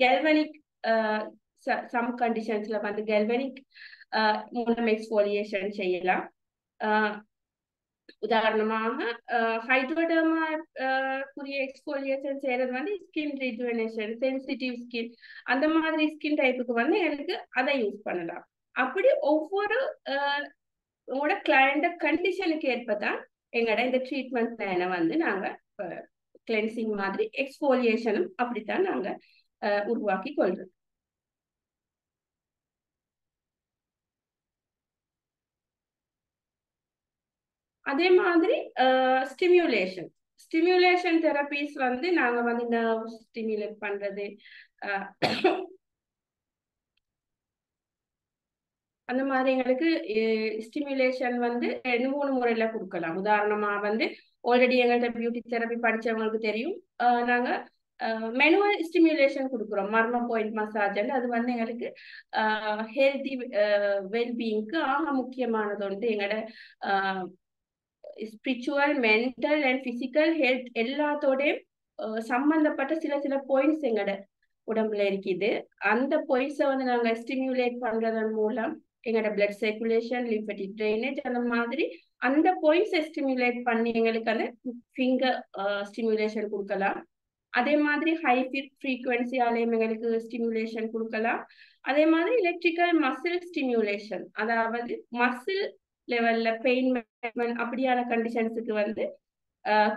கெல்வனிக் சம் கண்டிஷன்ஸ்ல வந்து கெல்வனிக் மூலம் எக்ஸ்ஃபோலியேஷன் செய்யலாம். உதாரணமாக ஹைட்ரோடர்மா புதிய எக்ஸ்ஃபோலியேஷன் செய்யறது வந்து ஸ்கின் ரிஜுவனேஷன், சென்சிட்டிவ் ஸ்கின் அந்த மாதிரி ஸ்கின் டைப்புக்கு வந்து எனக்கு அதை யூஸ் பண்ணலாம். அப்படி ஒவ்வொரு உங்களோட கிளையண்ட் கண்டிஷனுக்கு ஏற்பதான் எங்களோட இந்த ட்ரீட்மெண்ட் பிளானை வந்து நாங்க கிளென்சிங் மாதிரி எக்ஸ்ஃபோலியேஷனும் அப்படித்தான் நாங்க உருவாக்கி கொள்றோம். அதே மாதிரி ஸ்டிமுலேஷன் தெரபிஸ் வந்து நாங்க வந்து நர்வ் ஸ்டிமுலேட் பண்றது, அந்த மாதிரி எங்களுக்கு ஸ்டிமுலேஷன் வந்து 2-3 முறையில கொடுக்கலாம். உதாரணமா வந்து ஆல்ரெடி எங்கள்கிட்ட பியூட்டி தெரப்பி படிச்சவங்களுக்கு தெரியும், நாங்க மெனுவல் ஸ்டிமுலேஷன் கொடுக்குறோம். மர்ம பாயிண்ட் மசாஜ். அது வந்து எங்களுக்கு ஹெல்தி வெல்பீயிங்க்கு ஆக முக்கியமானது வந்து எங்களோட spiritual, mental and physical health எல்லாத்தோடையும் சம்பந்தப்பட்ட சில பாயிண்ட்ஸ் எங்களோட உடம்புல இருக்குது. அந்த பாயிண்ட்ஸை வந்து நாங்க ஸ்டிமுலேட் பண்றதன் மூலம் எங்களோட பிளட் சர்க்குலேஷன், லிம்பெட்டிக் ட்ரைனேஜ் அந்த மாதிரி அந்த பாயிண்ட்ஸை ஸ்டிமுலேட் பண்ணி எங்களுக்கு அந்த ஃபிங்கர் ஸ்டிமுலேஷன் கொடுக்கலாம். அதே மாதிரி ஹை ஃப்ரீக்வன்சியாலையும் எங்களுக்கு ஸ்டிமுலேஷன் கொடுக்கலாம். அதே மாதிரி எலக்ட்ரிக்கல் மசில் ஸ்டிமுலேஷன், அதாவது மசில் லெவல்ல பெயின் மேனேஜ்மெண்ட் அப்படியான கண்டிஷன்ஸுக்கு வந்து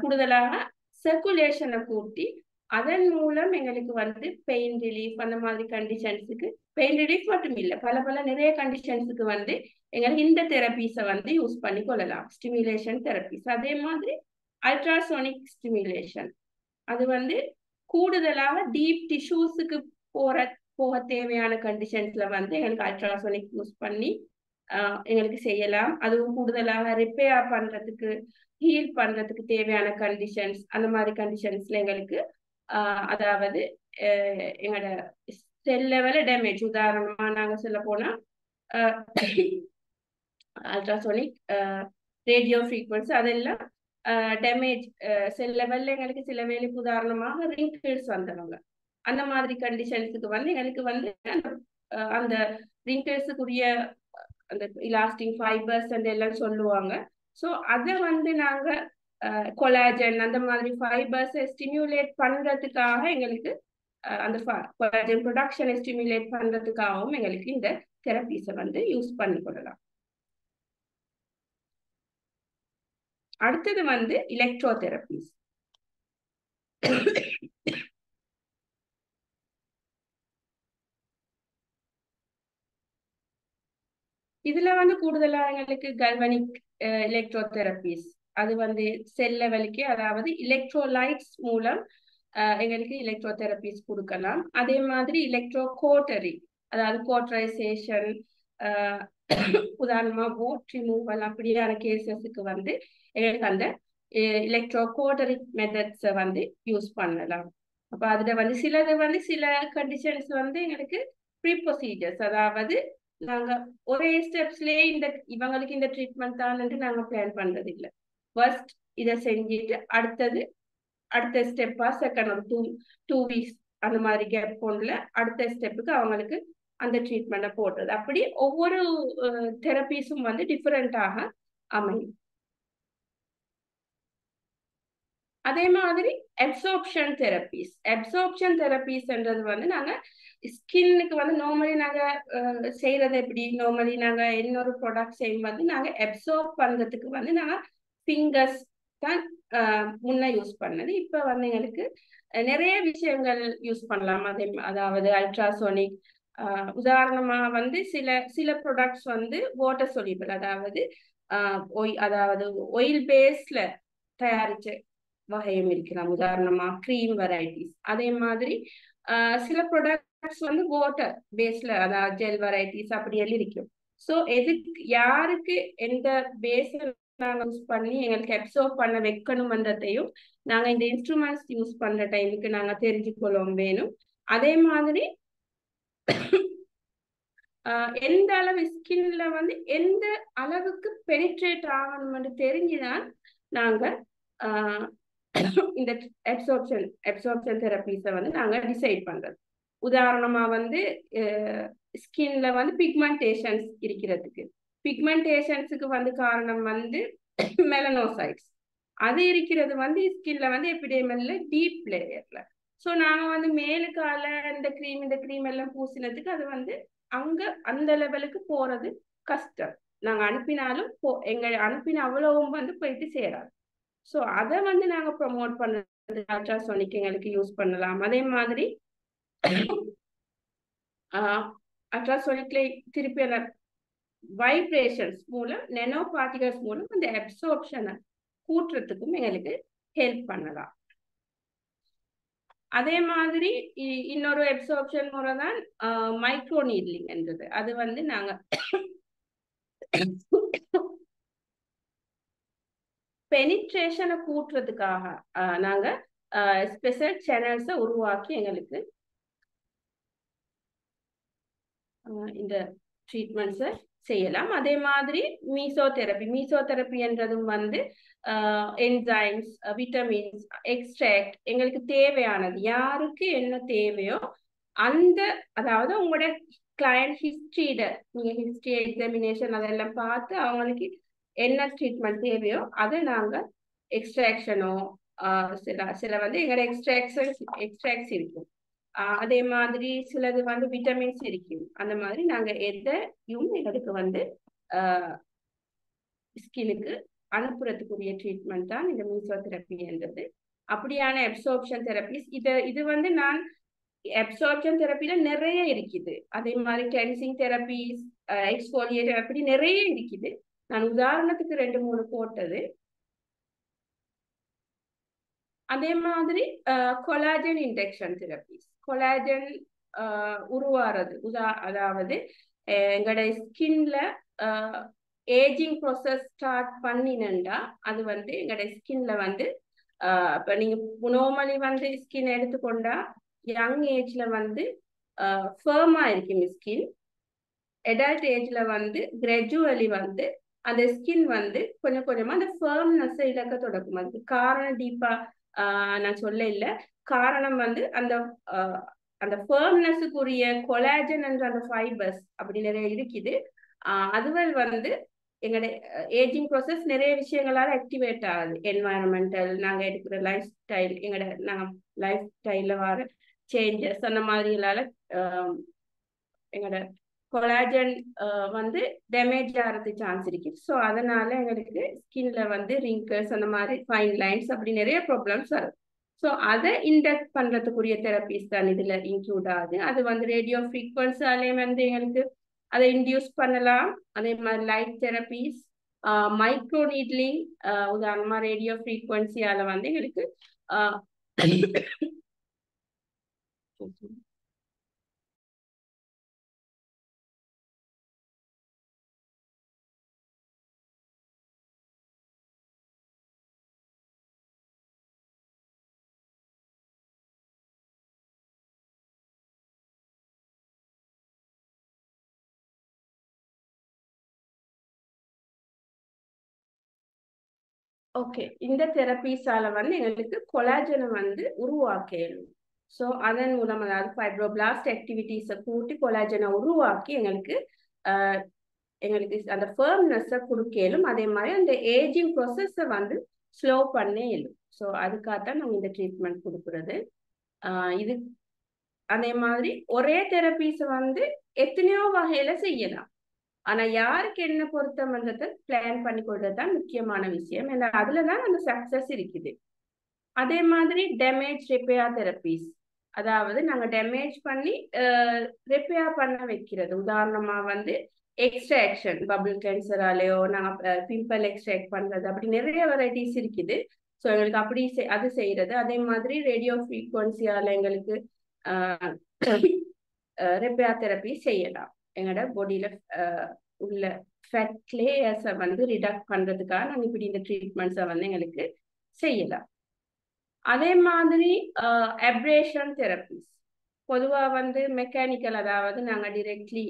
கூடுதலாக சர்க்குலேஷனை கூட்டி அதன் மூலம் எங்களுக்கு வந்து பெயின் ரிலீஃப் அந்த மாதிரி கண்டிஷன்ஸுக்கு, பெயின் ரிலீஃப் மட்டும் இல்லை, பல நிறைய கண்டிஷன்ஸுக்கு வந்து எங்களுக்கு இந்த தெரப்பீஸை வந்து யூஸ் பண்ணி கொள்ளலாம், ஸ்டிமுலேஷன் தெரப்பீஸ். அதே மாதிரி அல்ட்ராசோனிக் ஸ்டிமுலேஷன், அது வந்து கூடுதலாக டீப் டிஷ்யூஸுக்கு போக தேவையான கண்டிஷன்ஸ்ல வந்து எங்களுக்கு அல்ட்ராசோனிக் யூஸ் பண்ணி எங்களுக்கு செய்யலாம். அதுவும் கூடுதலாக ரிப்பேர் பண்றதுக்கு, ஹீல் பண்றதுக்கு தேவையான கண்டிஷன்ஸ், அந்த மாதிரி கண்டிஷன்ஸ்ல எங்களுக்கு அதாவது எங்களோட செல் லெவல டேமேஜ், உதாரணமா நாங்க சொல்ல போனா அல்ட்ராசோனிக், ரேடியோ ஃப்ரீக்வன்சி அதெல்லாம் டேமேஜ் செல் லெவல்ல எங்களுக்கு சில வேலைக்கு, உதாரணமாக ரிங்கிள்ஸ் வந்தவங்க அந்த மாதிரி கண்டிஷன்ஸுக்கு வந்து எங்களுக்கு வந்து அந்த ரிங்கிள்ஸுக்குரிய அந்த இலாஸ்டிங் ஃபைபர்ஸ் அந்த எல்லாம் சொல்லுவாங்க. ஸோ அதை வந்து நாங்க கொலாஜன் அந்த மாதிரி ஃபைபர்ஸை ஸ்டிமுலேட் பண்றதுக்காக எங்களுக்கு அந்த கொலாஜன் ப்ரொடக்ஷனை ஸ்டிமுலேட் பண்றதுக்காகவும் எங்களுக்கு இந்த தெரப்பீஸை வந்து யூஸ் பண்ணி கொள்ளலாம். அடுத்தது வந்து எலக்ட்ரோ தெரப்பீஸ். இதுல வந்து கூடுதலா எங்களுக்கு கல்வனிக் எலக்ட்ரோ தெரப்பீஸ், அது வந்து செல் லெவலுக்கு, அதாவது எலக்ட்ரோலைட்ஸ் மூலம் எங்களுக்கு எலக்ட்ரோ தெரப்பீஸ் கொடுக்கலாம். அதே மாதிரி எலக்ட்ரோ கோட்டரி, அதாவது கோட்டரைசேஷன், உதாரணமா போட் ரிமூவல் அப்படியான கேசஸுக்கு வந்து எங்களுக்கு அந்த எலக்ட்ரோ கோட்டரி மெத்தட்ஸை வந்து யூஸ் பண்ணலாம். அப்ப அதுல வந்து சிலது வந்து சில கண்டிஷன்ஸ் வந்து எங்களுக்கு ப்ரீ ப்ரொசீஜர்ஸ், அதாவது நாங்க ஒரே ஸ்டெப்ஸ்லயே இவங்களுக்கு இந்த ட்ரீட்மெண்ட் தான் நாங்க பிளான் பண்றது இல்லை. ஃபர்ஸ்ட் இதை செஞ்சுட்டு அடுத்த ஸ்டெப்பா செகண்ட் ஒரு 2 weeks அந்த மாதிரி கேப் கொண்டுல அடுத்த ஸ்டெப்புக்கு அவங்களுக்கு அந்த ட்ரீட்மெண்ட்டை போடுறது. அப்படி ஒவ்வொரு தெரப்பீஸும் வந்து டிஃபரெண்டாக அமையும். அதே மாதிரி அப்சார்ப்ஷன் தெரப்பீஸ்ன்றது வந்து நாங்க ஸ்கின்னுக்கு வந்து நார்மலி நாங்க செய்யறது எப்படி, நார்மலி நாங்க இன்னொரு ப்ராடக்ட் செய்யும் வந்து நாங்க அப்சார்ப் பண்றதுக்கு வந்து நாங்க ஃபிங்கர்ஸ் தான் முன்ன யூஸ் பண்ணது. இப்ப வந்து எங்களுக்கு நிறைய விஷயங்கள் யூஸ் பண்ணலாம். அதாவது அல்ட்ராசோனிக், உதாரணமா வந்து சில ப்ராடக்ட்ஸ் வந்து வாட்டர் சொலிபிள், அதாவது ஆயில் பேஸ்ல தயாரிச்ச வகையும் இருக்கலாம். உதாரணமா க்ரீம் வெரைட்டிஸ். அதே மாதிரி சில ப்ராடக்ட்ஸ் வந்து வாட்டர் பேஸ்ல, அதாவது ஜெல் வெரைட்டிஸ் அப்படி எல்லாம் இருக்கும். ஸோ எதுக்கு யாருக்கு எந்த பேஸை நாங்கள் யூஸ் பண்ணி எங்களுக்கு அப்சர்வ் பண்ண வைக்கணும்ன்றதையும் நாங்கள் இந்த இன்ஸ்ட்ருமெண்ட்ஸ் யூஸ் பண்ற டைமுக்கு நாங்கள் தெரிஞ்சுக்கொள்ளும் வேணும். அதே மாதிரி எந்த அளவு ஸ்கின்ல வந்து எந்த அளவுக்கு பெனிட்ரேட் ஆகணும்னு தெரிஞ்சுதான் நாங்க இந்த அப்சார்ப்ஷன் தெரப்பீஸை வந்து நாங்க டிசைட் பண்றது. உதாரணமா வந்து ஸ்கின்ல வந்து பிக்மெண்டேஷன்ஸ் இருக்கிறதுக்கு, பிக்மெண்டேஷன்ஸுக்கு வந்து காரணம் வந்து மெலனோசைட்ஸ். அது இருக்கிறது வந்து ஸ்கின்ல வந்து எபிடெர்மல்ல டீப் லேயர்ல. ஸோ நாங்க வந்து மேலுக்கால இந்த க்ரீம் எல்லாம் பூசினதுக்கு அது வந்து அங்க அந்த லெவலுக்கு போறது கஷ்டம். நாங்க அனுப்பினாலும் அனுப்பின அவ்வளவும் வந்து போயிட்டு சேராது. ஸோ அதை வந்து நாங்க ப்ரொமோட் பண்றது அல்ட்ராசோனிக் எங்களுக்கு யூஸ் பண்ணலாம். அதே மாதிரி அல்ட்ராசோனிக்ல திருப்பி அந்த வைப்ரேஷன்ஸ் மூலம், நெனோ பார்ட்டிகல்ஸ் மூலம் அந்த அப்சார்ப்ஷனை கூட்டுறதுக்கும் எங்களுக்கு ஹெல்ப் பண்ணலாம். அதே மாதிரி இன்னொரு அப்சார்ப்ஷன் முறை தான் மைக்ரோ நீட்லிங் என்றது. அது வந்து நாங்க பெனிட்ரேஷனை கூட்டுறதுக்காக நாங்க ஸ்பெஷல் சேனல்ஸை உருவாக்கி எங்களுக்கு இந்த ட்ரீட்மெண்ட்ஸை செய்யலாம். அதே மாதிரி மீசோதெரப்பி என்றதும் வந்து என்சைம்ஸ், விட்டமின்ஸ், எக்ஸ்ட்ராக்ட் எங்களுக்கு தேவையானது, யாருக்கு என்ன தேவையோ அந்த, அதாவது உங்களோட கிளையண்ட் ஹிஸ்டரியிட நீங்க ஹிஸ்டரி எக்ஸாமினேஷன் அதெல்லாம் பார்த்து அவங்களுக்கு என்ன ட்ரீட்மெண்ட் தேவையோ அதை நாங்க எக்ஸ்ட்ராக்ஷனோ சில வந்து எங்களோட எக்ஸ்ட்ராக்ட்ஸ் இருக்கும். அதே மாதிரி சிலது வந்து விட்டமின்ஸ் இருக்கும். அந்த மாதிரி நாங்க எதையும் எங்களுக்கு வந்து ஸ்கினுக்கு அனுப்புறதுக்குரிய ட்ரீட்மெண்ட் தான் இந்த மீசோதெரப்பி என்றது. அப்படியான அப்சார்ப்ஷன் தெரப்பிஸ் இது வந்து நான் அப்சார்ப்ஷன் தெரப்பில நிறைய இருக்குது. அதே மாதிரி கிளென்சிங் தெரப்பிஸ், எக்ஸ்ஃபோலியேட் அப்படி நிறைய இருக்குது. நான் உதாரணத்துக்கு 2-3 போட்டது. அதே மாதிரி கொலாஜன் இன்ஜெக்ஷன் தெரப்பிஸ், கொலாஜன் உருவாறது, அதாவது எங்களோட ஸ்கின்ல ஏஜிங் ப்ராசஸ் ஸ்டார்ட் பண்ணினண்டா அது வந்து எங்களோட ஸ்கின்ல வந்து இப்போ நீங்க நார்மலி வந்து ஸ்கின் எடுத்துக்கொண்டா யங் ஏஜ்ல வந்து ஃபர்மா இருக்கும் ஸ்கின். அடல்ட் ஏஜ்ல வந்து கிராஜுவலி வந்து அந்த ஸ்கின் வந்து கொஞ்சம் கொஞ்சமா அந்த ஃபர்ம்னஸ் இழக்க தொடங்கும். அதுக்கு காரணம் டீப்பா நான் சொல்ல இல்லை. காரணம் வந்து அந்த ஃபர்ம்னஸுக்குரிய கொலாஜன் என்ற அந்த ஃபைபர்ஸ் அப்படி நிறைய இருக்குது. அதுவல் வந்து எங்களுடைய ஏஜிங் ப்ராசஸ் நிறைய விஷயங்களால ஆக்டிவேட் ஆகுது. என்வாயரன்மெண்டல், நாங்க எடுக்கிற லைஃப் ஸ்டைல், நாங்க லைஃப் ஸ்டைல்ல வர சேஞ்சஸ் அந்த மாதிரியால எங்களோட கொலாஜன் வந்து டேமேஜ் ஆகிறது சான்ஸ் இருக்கு. ஸோ அதனால எங்களுக்கு ஸ்கின்ல வந்து ரிங்கிள்ஸ் அந்த மாதிரி ஃபைன் லைன்ஸ் அப்படி நிறைய ப்ராப்ளம்ஸ் வரும். ஸோ அதை இன்டெக்ட் பண்றதுக்குரிய தெரப்பிஸ் தான் இதுல இன்க்ளூட் ஆகுது. அது வந்து ரேடியோ ஃப்ரீக்வன்சியாலே வந்து எங்களுக்கு அதை இன்டியூஸ் பண்ணலாம். அதே மாதிரி லைட் தெரப்பிஸ், மைக்ரோ நீட்லிங், உதாரணமா ரேடியோ ஃப்ரீக்வன்சியால வந்து எங்களுக்கு ஓகே, இந்த தெரப்பிஸால வந்து எங்களுக்கு கொலாஜனை வந்து உருவாக்கணும். ஸோ அதன் மூலம் அதாவது ஃபைப்ரோபிளாஸ்ட் ஆக்டிவிட்டிஸை கூட்டி கொலாஜனை உருவாக்கி எங்களுக்கு அந்த ஃபர்ம்னஸை கொடுக்கலும், அதே மாதிரி அந்த ஏஜிங் ப்ரொசஸை வந்து ஸ்லோ பண்ணே இயலும். ஸோ அதுக்காகத்தான் நாங்கள் இந்த ட்ரீட்மெண்ட் கொடுக்குறது. இது அதே மாதிரி ஒரே தெரப்பீஸை வந்து எத்தனையோ வகையில செய்யலாம். ஆனா யாருக்கு என்ன பொருத்தம்ன்றதை பிளான் பண்ணி கொடுறது தான் முக்கியமான விஷயம். ஏன்னா அதுலதான் அந்த சக்சஸ் இருக்குது. அதே மாதிரி டேமேஜ் ரிப்பேர் தெரப்பீஸ், அதாவது நாங்க டேமேஜ் பண்ணி ரிப்பேர் பண்ண வைக்கிறது. உதாரணமா வந்து எக்ஸ்ட்ராக்ஷன், பபிள் கேன்சராலேயோ நாங்க பிம்பிள் எக்ஸ்ட்ராக்ட் பண்றது, அப்படி நிறைய வெரைட்டிஸ் இருக்குது. ஸோ எங்களுக்கு அப்படி அது செய்யறது. அதே மாதிரி ரேடியோ ஃப்ரீக்வன்சியால எங்களுக்கு ரிப்பேர் தெரப்பி செய்யலாம். எங்களோட பாடியில உள்ள ஃபேட் லேயர்ஸை வந்து ரிடக்ட் பண்றதுக்காக நாங்கள் இப்படி இந்த ட்ரீட்மெண்ட்ஸை வந்து எங்களுக்கு செய்யலாம். அதே மாதிரி அப்ரேஷன் தெரப்பிஸ் பொதுவாக வந்து மெக்கானிக்கல், அதாவது நாங்கள் டிரெக்ட்லி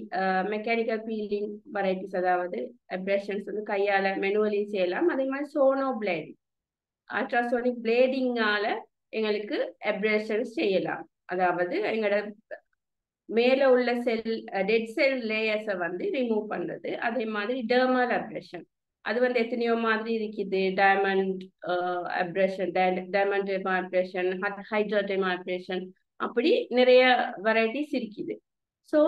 மெக்கானிக்கல் பீலிங் வெரைட்டிஸ், அதாவது அப்ரேஷன்ஸ் வந்து கையால் மெனுவலி செய்யலாம். அதே மாதிரி சோனோ பிளேடிங், அல்ட்ராசோனிக் பிளேடிங்கால எங்களுக்கு அப்ரேஷன்ஸ் செய்யலாம். அதாவது எங்களோட மேல உள்ள டெட் செல் லேயர்ஸை வந்து ரிமூவ் பண்றது. அதே மாதிரி டெர்மல் அப்ரேஷன், அது வந்து எத்தனையோ மாதிரி இருக்குது. டைமண்ட் அப்ரேஷன், டைமண்ட் அப்ரேஷன், ஹைட்ரோடெர்மா அப்ரேஷன், அப்படி நிறைய வெரைட்டிஸ் இருக்குது. ஸோ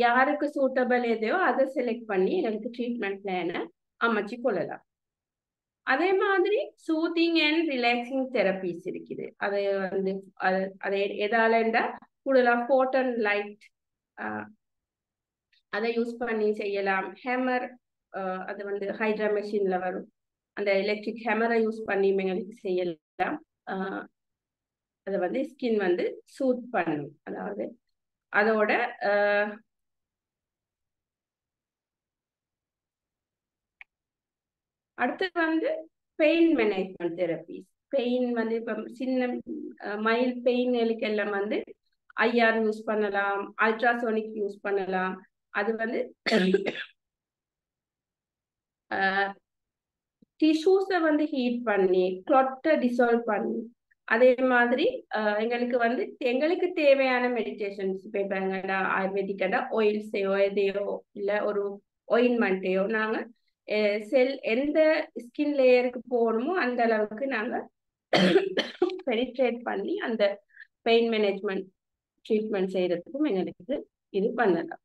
யாருக்கு சூட்டபிள் எதையோ அதை செலக்ட் பண்ணி எங்களுக்கு ட்ரீட்மெண்ட் பிளானை அமைச்சு கொள்ளலாம். அதே மாதிரி சூத்திங் அண்ட் ரிலாக்ஸிங் தெரப்பீஸ் இருக்குது. அது வந்து அதை எதாலண்டா கூடுதலாக ஃபோட்டன் லைட் அதை யூஸ் பண்ணி செய்யலாம். ஹேமர், அது வந்து ஹைட்ரா மெஷின்ல வரும், அந்த எலக்ட்ரிக் ஹேமரை யூஸ் பண்ணி எங்களுக்கு செய்யலாம். அதை வந்து ஸ்கின் வந்து சூட் பண்ணும். அதாவது அதோட அடுத்தது வந்து பெயின் மேனேஜ்மெண்ட் தெரப்பீஸ். பெயின் வந்து இப்போ சின்ன மைல்ட் பெயின்களுக்கு எல்லாம் வந்து ஐஆர் யூஸ் பண்ணலாம், அல்ட்ராசோனிக் யூஸ் பண்ணலாம். அது வந்து டிஷ்யூஸை வந்து ஹீட் பண்ணி கிளாட்டை டிசால்வ் பண்ணி, அதே மாதிரி எங்களுக்கு வந்து எங்களுக்கு தேவையான மெடிடேஷன்ஸ், இப்போ எங்கன்னா ஆயுர்வேதிக்கா ஆயில்ஸையோ எதையோ இல்லை ஒரு ஆயின்மெண்ட்டையோ நாங்கள் எந்த ஸ்கின் லேயருக்கு போகணுமோ அந்த அளவுக்கு நாங்கள் பெனிட்ரேட் பண்ணி அந்த பெயின் மேனேஜ்மெண்ட் ட்ரீட்மெண்ட் செய்யறதுக்கும் எங்களுக்கு இது பண்ணலாம்.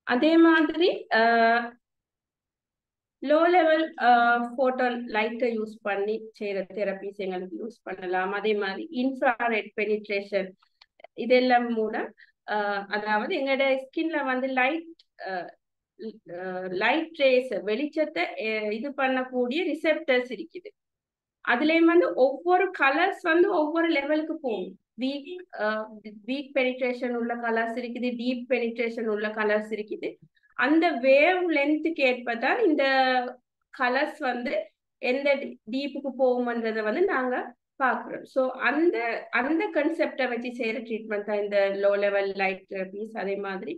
அதே மாதிரி லோ லெவல் ஃபோட்டான் லைட்டை யூஸ் பண்ணி செய்யற தெரப்பீஸ் எங்களுக்கு யூஸ் பண்ணலாம். அதே மாதிரி இன்ஃப்ராரெட் பெனிட்ரேஷன், இதெல்லாம் மூலம் அதாவது எங்களோட ஸ்கின்ல வந்து லைட் ரேஸ், வெளிச்சத்தை இது பண்ணக்கூடிய ரிசெப்டர்ஸ் இருக்குது. அதுலயும் வந்து ஒவ்வொரு கலர்ஸ் வந்து ஒவ்வொரு லெவலுக்கு போகும். வீக் பெனிட்ரேஷன் உள்ள கலர்ஸ் இருக்குது, டீப் பெனிட்ரேஷன் உள்ள கலர்ஸ் இருக்குது. அந்த வேவ் லென்த்துக்கு ஏற்பதான் இந்த கலர்ஸ் வந்து எந்த டீப்புக்கு போகும்ன்றதை வந்து நாங்க பாக்குறோம். ஸோ அந்த அந்த கன்செப்டை வச்சு செய்யற ட்ரீட்மெண்ட் தான் இந்த லோ லெவல் லைட் தெரப்பீஸ். அதே மாதிரி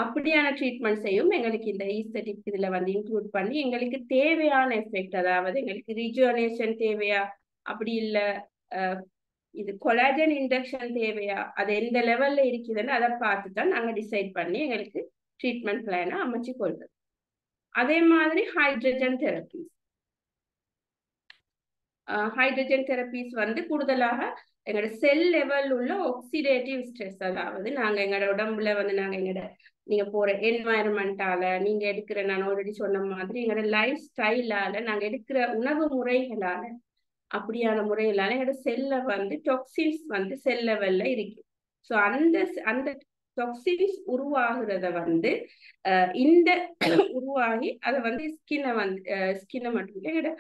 அப்படியான ட்ரீட்மெண்ட் செய்யும் எங்களுக்கு இந்த ஈஸ்தட்டிக் இதுல வந்து இன்க்ளூட் பண்ணி எங்களுக்கு தேவையான எஃபெக்ட், அதாவது எங்களுக்கு ரிஜுவனேஷன் தேவையா, அப்படி இல்லை இது கொலாஜன் இண்டக்ஷன் தேவையா, அது எந்த லெவல்ல இருக்குதுன்னு அதை பார்த்து தான் நாங்கள் டிசைட் பண்ணி எங்களுக்கு ட்ரீட்மெண்ட் பிளானை அமைச்சு கொள்றது. அதே மாதிரி ஹைட்ரஜன் தெரப்பீஸ், ஹைட்ரஜன் தெரப்பீஸ் வந்து கூடுதலாக எங்களோட செல் லெவல் உள்ள ஆக்சிடேட்டிவ் ஸ்ட்ரெஸ், அதாவது நாங்கள் எங்களோட உடம்புல வந்து நாங்கள் எங்களோட நீங்க போற என்வாயர்மெண்டால, நீங்க எடுக்கிற, நான் ஆல்ரெடி சொன்ன மாதிரி எங்களோட லைஃப் ஸ்டைலால, நாங்கள் எடுக்கிற உணவு முறைகளால, அப்படியான முறைகளால எங்களோட செல்ல வந்து டாக்ஸின்ஸ் வந்து செல் லெவல்ல இருக்கு. ஸோ அந்த டாக்ஸின்ஸ் உருவாகிறத வந்து இந்த உருவாகி அதை வந்து ஸ்கின்னை மட்டும் எங்களோட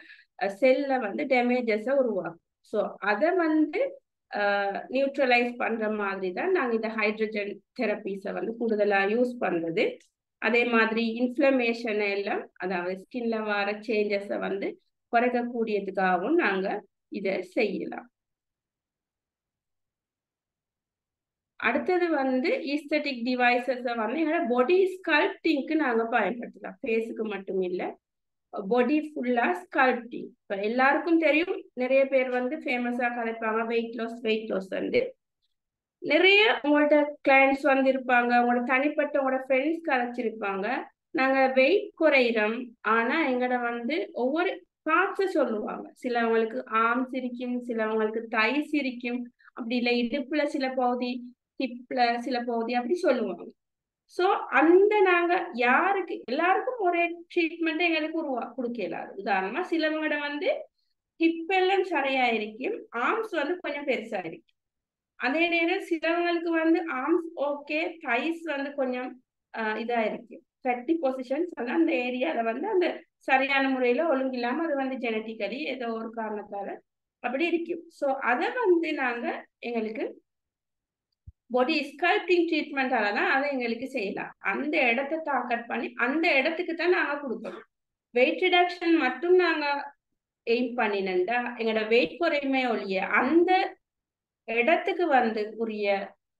செல்ல வந்து டேமேஜஸை உருவாகும். ஸோ அதை வந்து நியூட்ரலைஸ் பண்ற மாதிரி தான் நாங்கள் இந்த ஹைட்ரஜன் தெரப்பீஸை வந்து கூடுதலா யூஸ் பண்றது. அதே மாதிரி இன்ஃப்ளமேஷன் எல்லாம், அதாவது ஸ்கின்ல வர சேஞ்சஸை வந்து குறைக்கக்கூடியதுக்காகவும் நாங்க இதை செய்யலாம். அடுத்தது வந்து ஈஸ்தட்டிக் டிவைசஸை வந்து எங்களோட பாடி ஸ்கல்ப்டிங்க்கு நாங்க பயன்படுத்தலாம். ஃபேஸுக்கு மட்டும் இல்லை, பாடி ஃபுல்லா ஸ்கல்ப்டிங். இப்போ எல்லாருக்கும் தெரியும், நிறைய பேர் வந்து ஃபேமஸா கலைப்பாங்க வெயிட் லாஸ் வந்து நிறைய உங்களோட கிளைண்ட்ஸ் வந்து இருப்பாங்க, உங்களோட தனிப்பட்ட உங்களோட ஃப்ரெண்ட்ஸ் கலைச்சிருப்பாங்க. நாங்க வெயிட் குறையிறோம், ஆனா எங்கட வந்து ஒவ்வொரு பார்ட்ஸ் சொல்லுவாங்க. சிலவங்களுக்கு ஆர்ம்ஸ் இருக்கும், சிலவங்களுக்கு தைஸ் இருக்கும், அப்படி இல்லை இடுப்புல சில பகுதி, ஹிப்ல சில பகுதி அப்படி சொல்லுவாங்க. சோ அந்த நாங்க யாருக்கு எல்லாருக்கும் ஒரே ட்ரீட்மெண்ட் எங்களுக்கு கொடுக்க இயலாது. உதாரணமா சிலவங்கட வந்து ஹிப் எல்லாம் சரியா இருக்கும், ஆர்ம்ஸ் வந்து கொஞ்சம் பெருசா இருக்கும். அதே நேரம் சிலவங்களுக்கு வந்து ஆர்ம்ஸ் ஓகே, தைஸ் வந்து கொஞ்சம் இதா இருக்கு, ஃபேட்டி பொசிஷன்ஸ் வந்து அந்த ஏரியால வந்து அந்த சரியான முறையில ஒழுங்கில்லாம அது வந்து ஜெனட்டிக்கலி ஏதோ ஒரு காரணத்தால அப்படி இருக்கும். ஸோ அதை வந்து நாங்க எங்களுக்கு பாடி ஸ்கல்ப்டிங் ட்ரீட்மெண்டால தான் அதை எங்களுக்கு செய்யலாம். அந்த இடத்தை டார்கெட் பண்ணி அந்த இடத்துக்கு தான் நாங்க கொடுக்கணும். வெயிட் ரிடக்ஷன் மட்டும் நாங்க எய்ம் பண்ணினண்டா எங்களோட வெயிட் குறையுமே ஒழிய அந்த இடத்துக்கு வந்து உரிய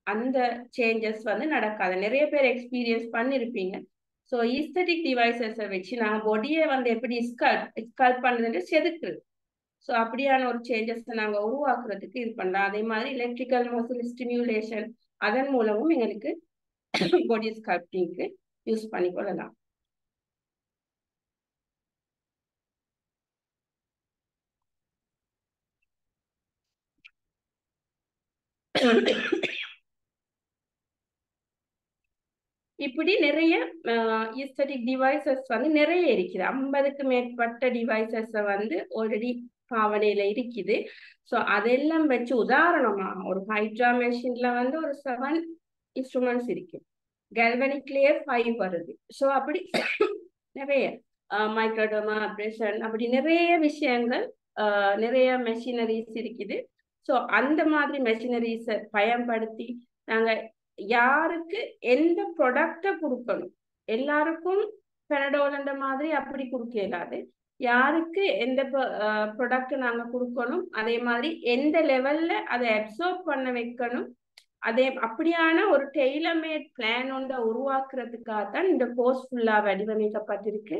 அந்த சேஞ்சஸ் வந்து நடக்காது. நிறைய பேர் எக்ஸ்பீரியன்ஸ் பண்ணிருப்பீங்க. ஸோ ஈஸ்தட்டிக் டிவைசஸை வச்சு நாங்கள் பாடியை வந்து எப்படி ஸ்கல்ப் பண்ணுறது செதுக்குறது. ஸோ அப்படியான ஒரு சேஞ்சஸை நாங்கள் உருவாக்குறதுக்கு இது பண்ணலாம். அதே மாதிரி எலக்ட்ரிக்கல் மசில் ஸ்டிமுலேஷன் அதன் மூலமும் எங்களுக்கு பாடி ஸ்கல்ப்டிங்க்கு யூஸ் பண்ணிக்கொள்ளலாம். இப்படி நிறைய ஈஸ்தட்டிக் டிவைசஸ் வந்து நிறைய இருக்குது. 50க்கு மேற்பட்ட டிவைசஸ் வந்து ஆல்ரெடி பாவனையில இருக்குது. ஸோ அதெல்லாம் வச்சு உதாரணமா ஒரு ஹைட்ரா மெஷின்ல வந்து ஒரு 7 இன்ஸ்ட்ருமெண்ட்ஸ் இருக்கு, கேல்வனிக்லயே 5 வருது. ஸோ அப்படி நிறைய மைக்ரோடோமா ஆப்ரேஷன் அப்படி நிறைய விஷயங்கள், நிறைய மெஷினரிஸ் இருக்குது. ஸோ அந்த மாதிரி மெஷினரிஸை பயன்படுத்தி நாங்க யாருக்கு எந்த ப்ராடக்டை கொடுக்கணும், எல்லாருக்கும் பெனடோல்ன்ற மாதிரி அப்படி கொடுக்க இயலாது. யாருக்கு எந்த ப்ராடக்ட் நாங்க கொடுக்கணும், அதே மாதிரி எந்த லெவல்ல அதை அப்சர்வ் பண்ண வைக்கணும், அதே அப்படியான ஒரு டெய்லர்மேட் பிளான் ஒன்றை உருவாக்குறதுக்காகத்தான் இந்த கோர்ஸ் ஃபுல்லா வடிவமைக்கப்பட்டிருக்கு.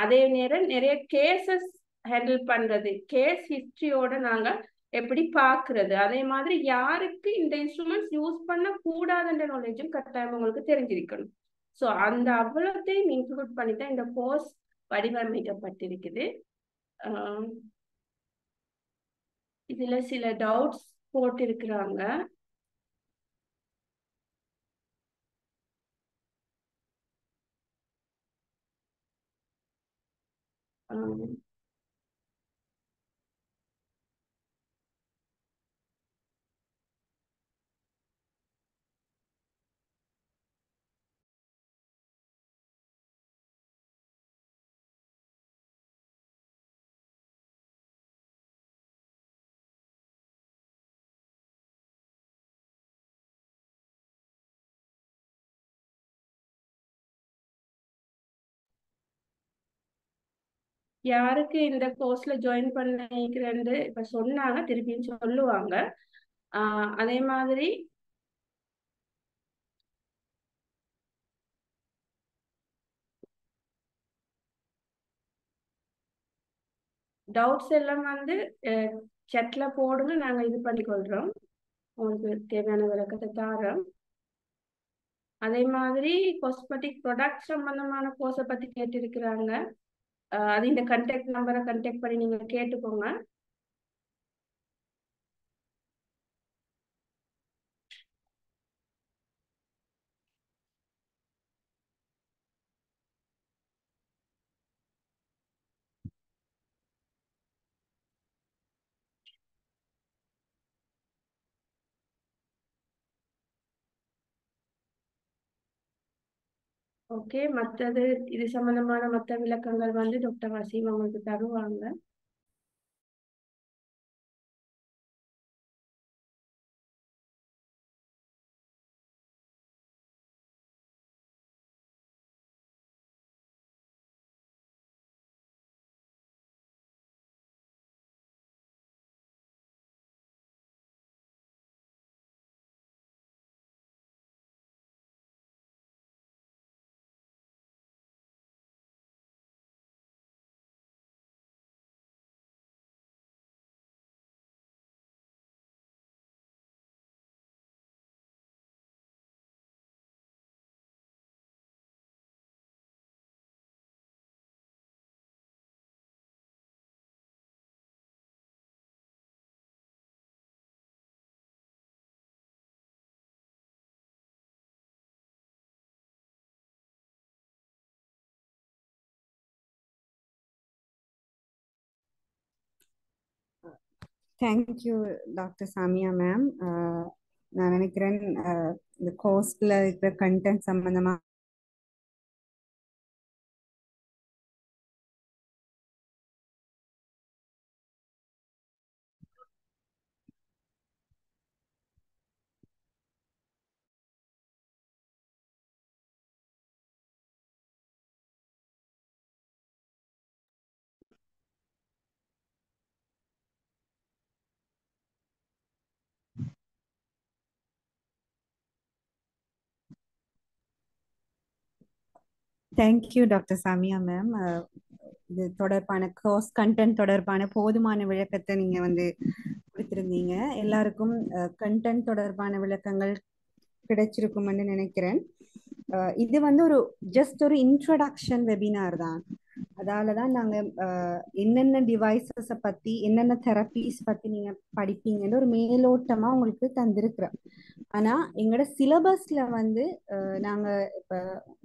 அதே நேரம் நிறைய கேசஸ் ஹேண்டில் பண்றது, கேஸ் ஹிஸ்டரியோட நாங்க எப்படி பாக்குறது, அதே மாதிரி யாருக்கு இந்த இன்ஸ்ட்ருமெண்ட்ஸ் யூஸ் பண்ண கூடாதுன்ற நாலேஜும் கட்டாயம் உங்களுக்கு தெரிஞ்சிருக்கணும். ஸோ அந்த அவ்வளோத்தையும் இன்க்ளூட் பண்ணி தான் இந்த கோர்ஸ் வடிவமைக்கப்பட்டிருக்குது. இதுல சில டவுட்ஸ் போட்டிருக்கிறாங்க. யாருக்கு இந்த கோர்ஸ்ல ஜாயின் பண்ணிக்கிறேன்னு இப்ப சொன்னாங்க, திருப்பியும் சொல்லுவாங்க. அதே மாதிரி டவுட்ஸ் எல்லாம் வந்து chatல போடுங்க, நாங்க இது பண்ணிக்கொள்றோம், உங்களுக்கு தேவையான விளக்கத்தை தாரோம். அதே மாதிரி காஸ்மெட்டிக் ப்ராடக்ட் சம்பந்தமான கோர்ஸை பத்தி கேட்டிருக்கிறாங்க. அது இந்த கான்டாக்ட் நம்பரை கான்டாக்ட் பண்ணி நீங்க கேட்டுக்கோங்க. ஓகே, மற்றது இது சம்பந்தமான மற்ற விளக்கங்கள் வந்து டாக்டர் வசீம் உங்களுக்கு தருவாங்க. தேங்க்யூ டாக்டர் சாமியா மேம். நான் நினைக்கிறேன் இந்த கோர்ஸ்ல இருக்கிற கண்டென்ட் சம்பந்தமா தேங்க்யூ டாக்டர் சாமியா மேம். இது தொடர்பான கோர்ஸ் கண்டென்ட் தொடர்பான போதுமான விளக்கத்தை நீங்க வந்து கொடுத்திருந்தீங்க. எல்லாருக்கும் கண்டென்ட் தொடர்பான விளக்கங்கள் கிடைச்சிருக்கும்னு நினைக்கிறேன். இது வந்து ஒரு ஜஸ்ட் ஒரு இன்ட்ரோடக்ஷன் வெபினார் தான். அதால தான் நாங்கள் என்னென்ன டிவைசஸை பற்றி என்னென்ன தெரப்பீஸ் பற்றி நீங்கள் படிப்பீங்கன்னு ஒரு மேலோட்டமாக உங்களுக்கு தந்திருக்கிறோம். ஆனால் எங்களோட சிலபஸில் வந்து நாங்கள் இப்போ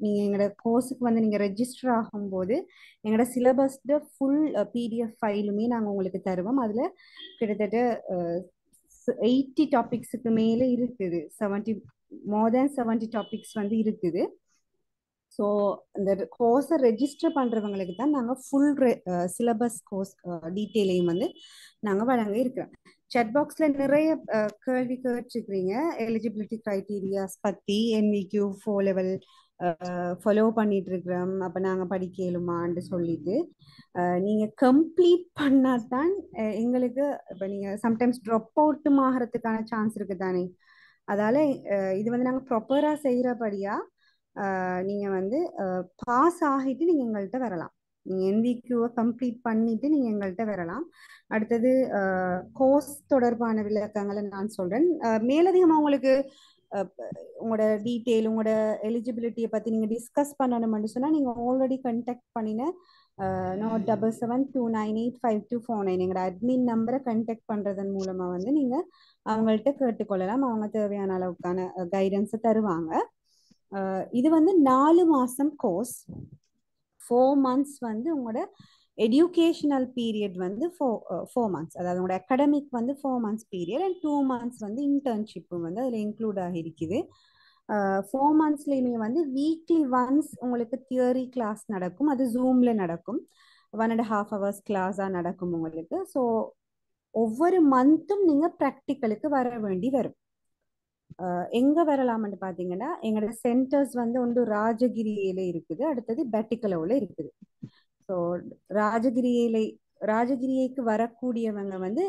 நீங்கள் எங்களோட கோர்ஸுக்கு வந்து நீங்கள் ரெஜிஸ்டர் ஆகும்போது எங்களோட சிலபஸ்ட ஃபுல் பிடிஎஃப் ஃபைலுமே நாங்கள் உங்களுக்கு தருவோம். அதில் கிட்டத்தட்ட 80 டாபிக்ஸுக்கு மேலே இருக்குது. 70 மோர் தேன் 70 டாபிக்ஸ் வந்து இருக்குது. ஸோ இந்த கோர்ஸை ரெஜிஸ்டர் பண்ணுறவங்களுக்கு தான் நாங்கள் ஃபுல் சிலபஸ் கோர்ஸ் டீட்டெயிலையும் வந்து நாங்கள் வழங்க இருக்கிறோம். செட் பாக்ஸில் நிறைய கேள்வி கேட்டிருக்கிறீங்க. எலிஜிபிலிட்டி க்ரைட்டீரியாஸ் பற்றி NVQ 4 லெவல் ஃபாலோ பண்ணிட்டு இருக்கிறோம், அப்போ நாங்கள் படிக்கலுமான்னு சொல்லிட்டு நீங்கள் கம்ப்ளீட் பண்ணால் தான் எங்களுக்கு இப்போ நீங்கள் சம்டைம்ஸ் ட்ராப் அவுட்டும் ஆகிறதுக்கான சான்ஸ் இருக்குது தானே. அதால் இது வந்து நாங்கள் ப்ராப்பராக செய்கிறபடியாக நீங்கள் வந்து பாஸ் ஆகிட்டு நீங்கள் எங்கள்கிட்ட வரலாம். நீங்கள் NVQவை கம்ப்ளீட் பண்ணிட்டு நீங்கள் எங்கள்கிட்ட வரலாம். அடுத்தது கோர்ஸ் தொடர்பான விளக்கங்களை நான் சொல்கிறேன். மேலதிகமாக உங்களுக்கு உங்களோட டீட்டெயில் உங்களோட எலிஜிபிலிட்டியை பற்றி நீங்கள் டிஸ்கஸ் பண்ணணும்னு சொன்னால் நீங்கள் ஆல்ரெடி கண்டெக்ட் பண்ணின 9729985249 எங்களோட அட்மின் நம்பரை கண்டெக்ட் பண்ணுறதன் மூலமாக வந்து நீங்கள் அவங்கள்ட்ட கேட்டுக்கொள்ளலாம். அவங்க தேவையான அளவுக்கான கைடன்ஸை தருவாங்க. இது வந்து 4 மாதம் கோர்ஸ். 4 months வந்து உங்களோட எடியூகேஷனல் பீரியட் வந்து 4 months, அதாவது உங்களோட அகாடமிக் வந்து 4 months பீரியட் அண்ட் 2 months வந்து இன்டர்ன்ஷிப்பும் வந்து அதில் இன்க்ளூட் ஆகிருக்குது. 4 monthsலையுமே வந்து வீக்லி ஒன்ஸ் உங்களுக்கு தியரி கிளாஸ் நடக்கும். அது ஜூமில் நடக்கும். 1.5 hours கிளாஸாக நடக்கும் உங்களுக்கு. ஸோ ஒவ்வொரு மந்த்தும் நீங்கள் ப்ராக்டிக்கலுக்கு வர வேண்டி வரும். எங்கே வரலாம்னு பார்த்தீங்கன்னா எங்களோட சென்டர்ஸ் வந்து ஒன்று ராஜகிரியில இருக்குது, அடுத்தது பெட்டிக்கலோவில் இருக்குது. ஸோ ராஜகிரியைக்கு வரக்கூடியவங்க வந்து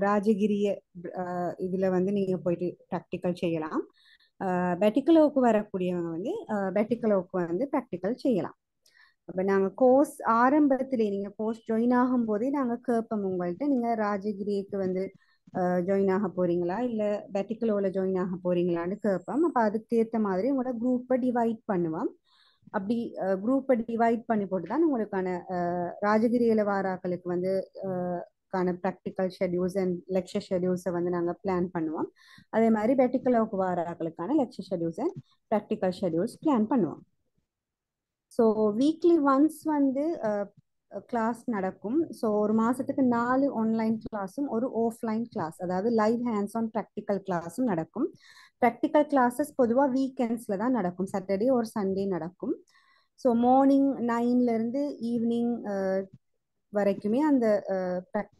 ராஜகிரிய இதில் வந்து நீங்கள் போயிட்டு ப்ராக்டிக்கல் செய்யலாம். பெட்டிக்கலோவுக்கு வரக்கூடியவங்க வந்து பெட்டிக்கலோவுக்கு வந்து ப்ராக்டிக்கல் செய்யலாம். அப்போ நாங்கள் கோர்ஸ் ஆரம்பத்திலே நீங்கள் கோர்ஸ் ஜாயின் ஆகும் போதே நாங்கள் கேட்போம் உங்கள்கிட்ட, நீங்கள் ராஜகிரிக்கு வந்து ஜாயின் ஆக போகிறீங்களா இல்லை பெட்டிக்கலோவில் ஜாயின் ஆக போகிறீங்களான்னு கேட்போம். அப்போ அதுக்கு ஏற்ற மாதிரி உங்களோட குரூப்பை டிவைட் பண்ணுவோம். அப்படி குரூப்பை டிவைட் பண்ணி போட்டு தான் உங்களுக்கான ராஜகிரியில் வாராக்களுக்கு வந்து ப்ராக்டிக்கல் ஷெடியூல்ஸ் அண்ட் லெக்சர் ஷெடியூல்ஸை வந்து நாங்கள் பிளான் பண்ணுவோம். அதே மாதிரி பெட்டிக்கலோவுக்கு வாராக்களுக்கான lecture schedules and practical schedules plan பண்ணுவோம். ஸோ வீக்லி ஒன்ஸ் வந்து கிளாஸ் நடக்கும். ஸோ ஒரு மாதத்துக்கு 4 ஆன்லைன் கிளாஸும் ஒரு ஆஃப்லைன் கிளாஸ், அதாவது லைவ் ஹேண்ட்ஸ் ஆன் ப்ராக்டிக்கல் கிளாஸும் நடக்கும். ப்ராக்டிக்கல் கிளாஸஸ் பொதுவாக வீக்கெண்ட்ஸில் தான் நடக்கும், சாட்டர்டே ஒரு சண்டே நடக்கும். ஸோ மார்னிங் 9லேருந்து ஈவினிங் வரைக்குமே அந்த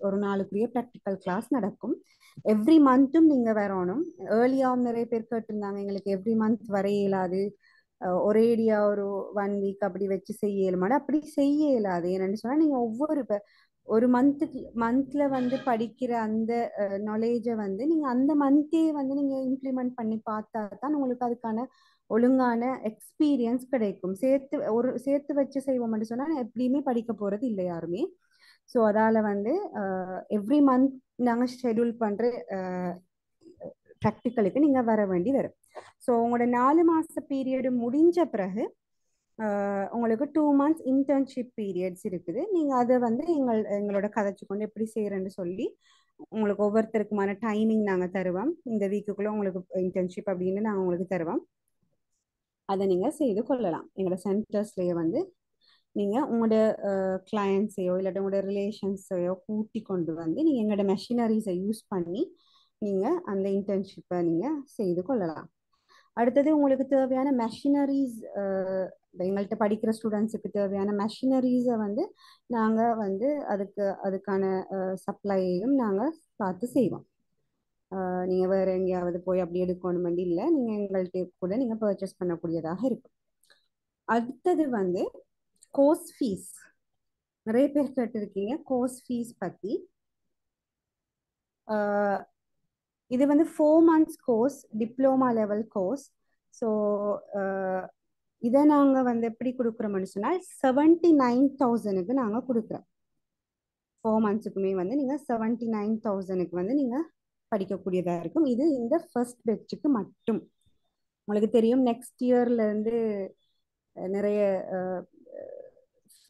ஒரு நாளுக்குரிய ப்ராக்டிக்கல் கிளாஸ் நடக்கும். எவ்ரி மந்த்தும் நீங்கள் வரணும். ஏர்லியாகவும் நிறைய பேர் கேட்டிருந்தாங்க, எங்களுக்கு எவ்ரி மந்த் வர இயலாது, ஒரேடியா ஒரு 1 week அப்படி வச்சு செய்ய இயலுமாடு. அப்படி செய்ய இயலாது. என்னென்னு சொன்னால் நீங்கள் ஒவ்வொரு ஒரு மந்த்ல வந்து படிக்கிற அந்த நாலேஜை வந்து நீங்கள் அந்த மந்த்தே வந்து நீங்கள் இம்ப்ளிமெண்ட் பண்ணி பார்த்தா தான் உங்களுக்கு அதுக்கான ஒழுங்கான எக்ஸ்பீரியன்ஸ் கிடைக்கும். சேர்த்து வச்சு செய்வோம்னு சொன்னால் எப்படியுமே படிக்க போகிறது இல்லை யாருமே. ஸோ அதால் வந்து எவ்ரி மந்த் நாங்கள் ஷெடியூல் பண்ணுற ப்ராக்டிக்கலுக்கு நீங்கள் வர வேண்டி வரும். ஸோ உங்களோட 4 மாத பீரியடு முடிஞ்ச பிறகு உங்களுக்கு 2 months இன்டர்ன்ஷிப் பீரியட்ஸ் இருக்குது. நீங்கள் அதை வந்து எங்களோட கதைச்சு கொண்டு எப்படி செய்கிறேன்னு சொல்லி உங்களுக்கு ஒவ்வொருத்தருக்குமான டைமிங் நாங்கள் தருவோம். இந்த வீக்குக்குள்ளே உங்களுக்கு இன்டர்ன்ஷிப் அப்படின்னு நாங்கள் உங்களுக்கு தருவோம். அதை நீங்கள் செய்து கொள்ளலாம். எங்களோட சென்டர்ஸ்லேயே வந்து நீங்கள் உங்களோட கிளையண்ட்ஸையோ இல்லாட்டி உங்களோட ரிலேஷன்ஸையோ கூட்டி கொண்டு வந்து நீங்கள் எங்களோட மெஷினரிஸை யூஸ் பண்ணி நீங்கள் அந்த இன்டர்ன்ஷிப்பை நீங்கள் செய்து கொள்ளலாம். அடுத்தது உங்களுக்கு தேவையான மெஷினரிஸ், எங்கள்கிட்ட படிக்கிற ஸ்டூடெண்ட்ஸுக்கு தேவையான மெஷினரிஸை வந்து நாங்கள் வந்து அதுக்கான சப்ளையையும் நாங்கள் பார்த்து செய்வோம். நீங்கள் வேறு எங்கேயாவது போய் அப்படி எடுக்கணும் இல்லை, நீங்கள் எங்கள்கிட்ட கூட நீங்கள் பர்ச்சேஸ் பண்ணக்கூடியதாக இருக்கும். அடுத்தது வந்து கோர்ஸ் ஃபீஸ். நிறைய பேர் கேட்டிருக்கீங்க கோர்ஸ் ஃபீஸ் பற்றி. இது வந்து 4 months course, diploma level course. So இதை நாங்கள் வந்து எப்படி கொடுக்குறோம்னு சொன்னால் 79,000க்கு நாங்கள் கொடுக்குறோம். 4 monthsக்குமே வந்து நீங்கள் 79,000க்கு வந்து நீங்கள் படிக்கக்கூடியதாக இருக்கும். இது இந்த ஃபர்ஸ்ட் பேட்சுக்கு மட்டும். உங்களுக்கு தெரியும் நெக்ஸ்ட் இயர்லேருந்து நிறைய